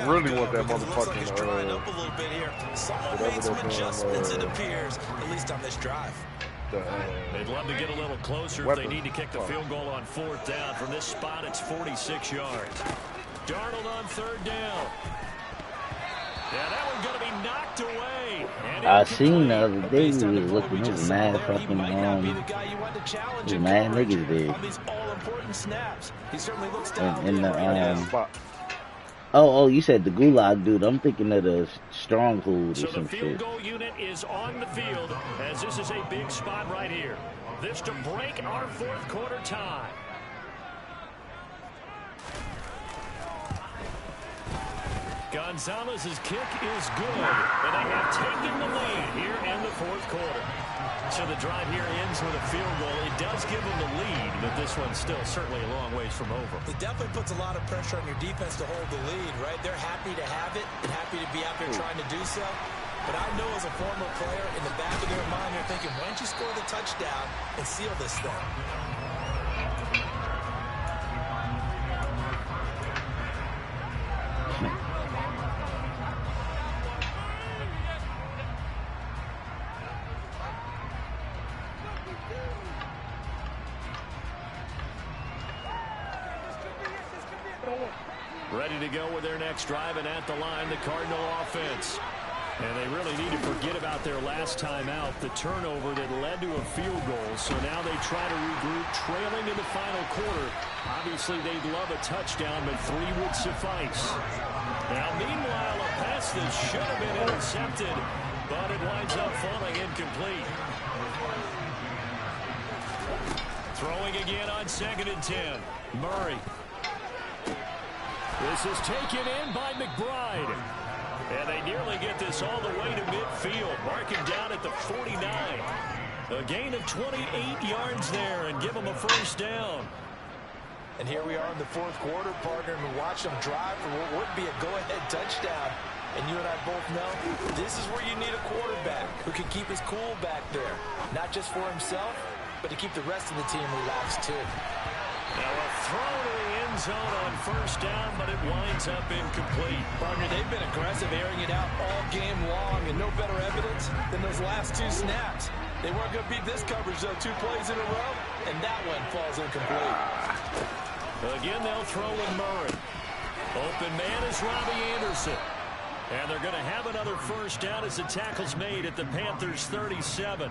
really want that motherfucking drying up a little bit here. Someone made some adjustments, it appears, at least on this drive. They'd love to get a little closer if they need to kick the field goal on 4th down. From this spot, it's 46 yards. Darnold on 3rd down. Yeah, that one's going to be knocked away. I seen the other day he was looking, he was mad fucking he was mad niggas there. In the oh, you said the Gulag dude. I'm thinking of the Stronghold or some shit. So the field goal unit is on the field as this is a big spot right here. This to break our 4th quarter tie. Gonzalez's kick is good, and they have taken the lead here in the 4th quarter. So the drive here ends with a field goal. It does give them the lead, but this one's still certainly a long ways from over. It definitely puts a lot of pressure on your defense to hold the lead, right? They're happy to have it and happy to be out there trying to do so. But I know as a former player, in the back of their mind, they're thinking, why don't you score the touchdown and seal this thing? Ready to go with their next drive, and at the line, the Cardinal offense. And they really need to forget about their last time out, the turnover that led to a field goal. So now they try to regroup, trailing in the final quarter. Obviously, they'd love a touchdown, but 3 would suffice. Now, meanwhile, a pass that should have been intercepted, but it winds up falling incomplete. Throwing again on 2nd and 10. Murray. This is taken in by McBride. And they nearly get this all the way to midfield. Marking down at the 49. A gain of 28 yards there and give them a first down. And here we are in the 4th quarter, partner, and watch them drive for what would be a go-ahead touchdown. And you and I both know this is where you need a quarterback who can keep his cool back there. Not just for himself, but to keep the rest of the team relaxed too. Now a throw to the end zone on first down, but it winds up incomplete. Partner, they've been aggressive, airing it out all game long, and no better evidence than those last 2 snaps. They weren't going to beat this coverage, though, 2 plays in a row, and that one falls incomplete. Again, they'll throw with Murray. Open man is Robbie Anderson. And they're going to have another first down as the tackle's made at the Panthers' 37.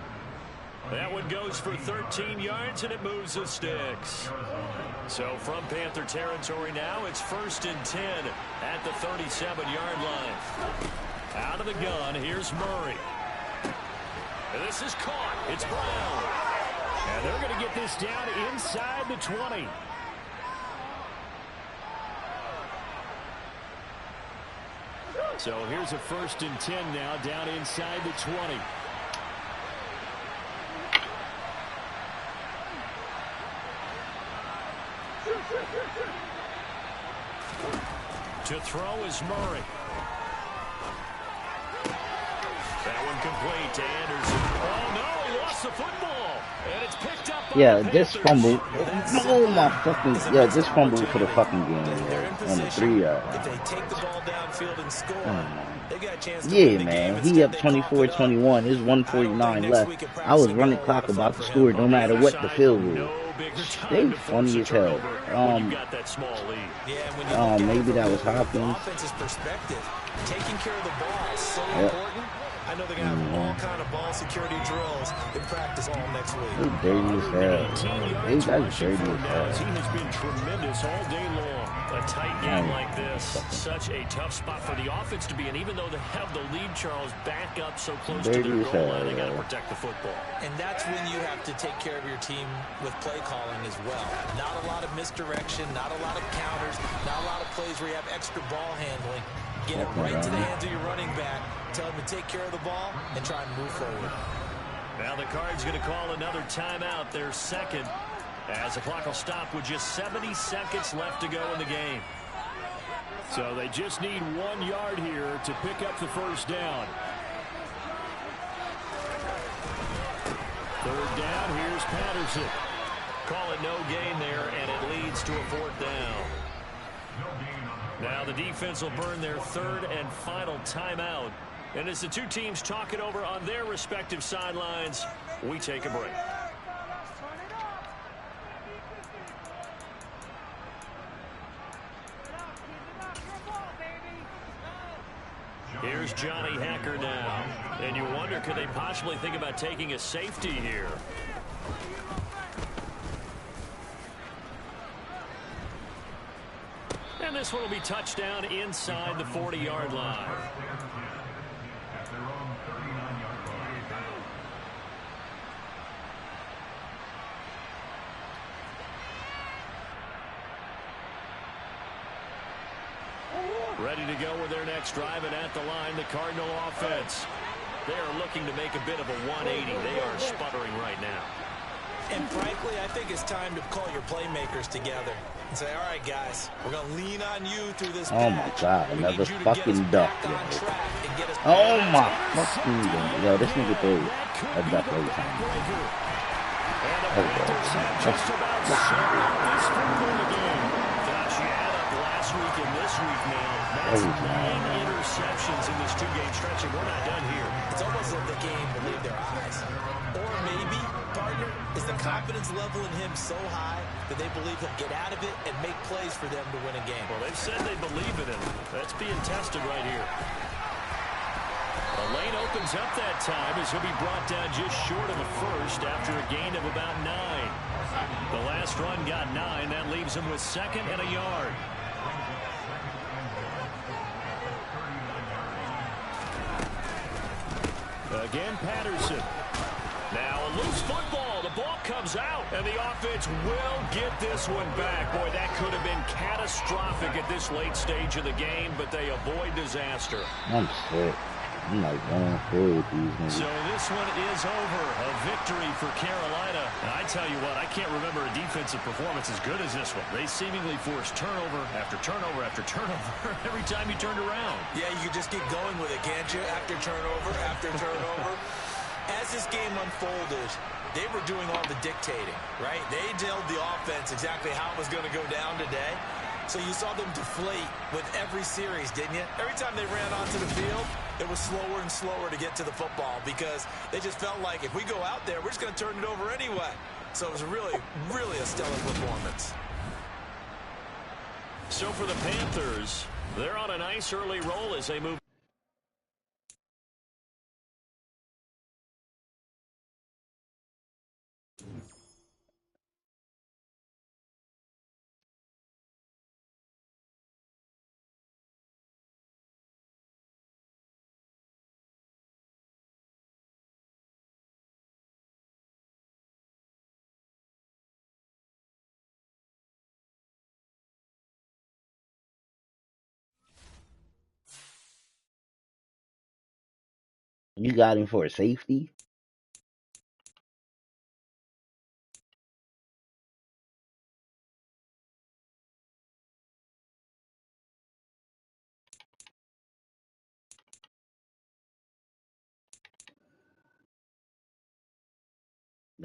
That one goes for 13 yards, and it moves the sticks. So from Panther territory now, it's 1st and 10 at the 37-yard line. Out of the gun, here's Murray. This is caught. It's Brown. And they're going to get this down inside the 20. So here's a 1st and 10 now down inside the 20. To throw is Murray. That one complete to Anderson. Oh, no, he lost the football. And it's picked up by the this fumble. Oh, my fucking... Yeah, this fumble for the fucking game. On the 3-yard. If they take the ball downfield and score, they got a chance to Yeah, win the man. game. He up 24-21. There's 1:49 left. I was running clock about to score no matter what the field was. They funny as hell. Maybe that was Hopkins. Offense's perspective, taking care of the ball is so important. I know they're going to have all kind of ball security drills in practice all next week. They dirty as hell. They got dirty as hell. He has been tremendous all day long. A tight game like this, such a tough spot for the offense to be in. Even though they have the lead, Charles, back up so close to their goal line, they got to protect the football. And that's when you have to take care of your team with play calling as well. Not a lot of misdirection, not a lot of counters, not a lot of plays where you have extra ball handling. Get it right to the hands of your running back. Tell him to take care of the ball and try and move forward. Now the Cards going to call another timeout, their second, as the clock will stop with just 70 seconds left to go in the game. So they just need 1 yard here to pick up the first down. 3rd down, here's Patterson. Call it no gain there, and it leads to a 4th down. Now the defense will burn their 3rd and final timeout. And as the two teams talk it over on their respective sidelines, we take a break. Here's Johnny Hacker now. And you wonder, could they possibly think about taking a safety here? And this one will be touchdown inside the 40-yard line. Ready to go with their next drive, and at the line, the Cardinal offense. They are looking to make a bit of a 180. They are sputtering right now. And frankly, I think it's time to call your playmakers together and say, all right, guys, we're going to lean on you through this patch. Oh, my God. Another fucking duck. Oh, my fucking God. Yo, this nigga threw a duck every time. Last week and this week now. That's 9 interceptions in this 2-game stretch, and we're not done here. It's almost like the game will leave their eyes. Or maybe, partner, is the confidence level in him so high that they believe he'll get out of it and make plays for them to win a game. Well, they've said they believe in him. That's being tested right here. The lane opens up that time as he'll be brought down just short of a first after a gain of about 9. The last run got 9. That leaves him with 2nd and a yard. Again, Patterson. Now a loose football. The ball comes out, and the offense will get this one back. Boy, that could have been catastrophic at this late stage of the game, but they avoid disaster. I'm sick. I'm like 1-4 with these niggas. So this one is over. A victory for Carolina. And I tell you what, I can't remember a defensive performance as good as this one. They seemingly forced turnover after turnover after turnover every time you turned around. Yeah, you could just keep going with it, can't you? After turnover. As this game unfolded, they were doing all the dictating, right? They told the offense exactly how it was going to go down today. So you saw them deflate with every series, didn't you? Every time they ran onto the field, it was slower and slower to get to the football because they just felt like if we go out there, we're just going to turn it over anyway. So it was really, really a stellar performance. So for the Panthers, they're on a nice early roll as they move. You got him for a safety?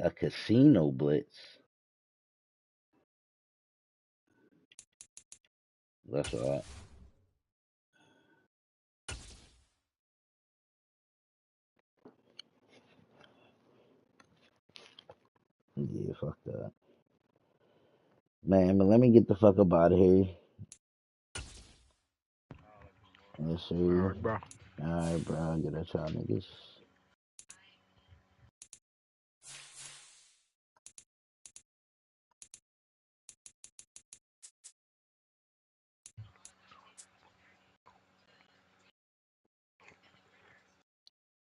A casino blitz. That's all right. Yeah, fuck that. Man, but let me get the fuck up out of here. Yes, sir. All right, bro. Alright, bro. Get at y'all niggas.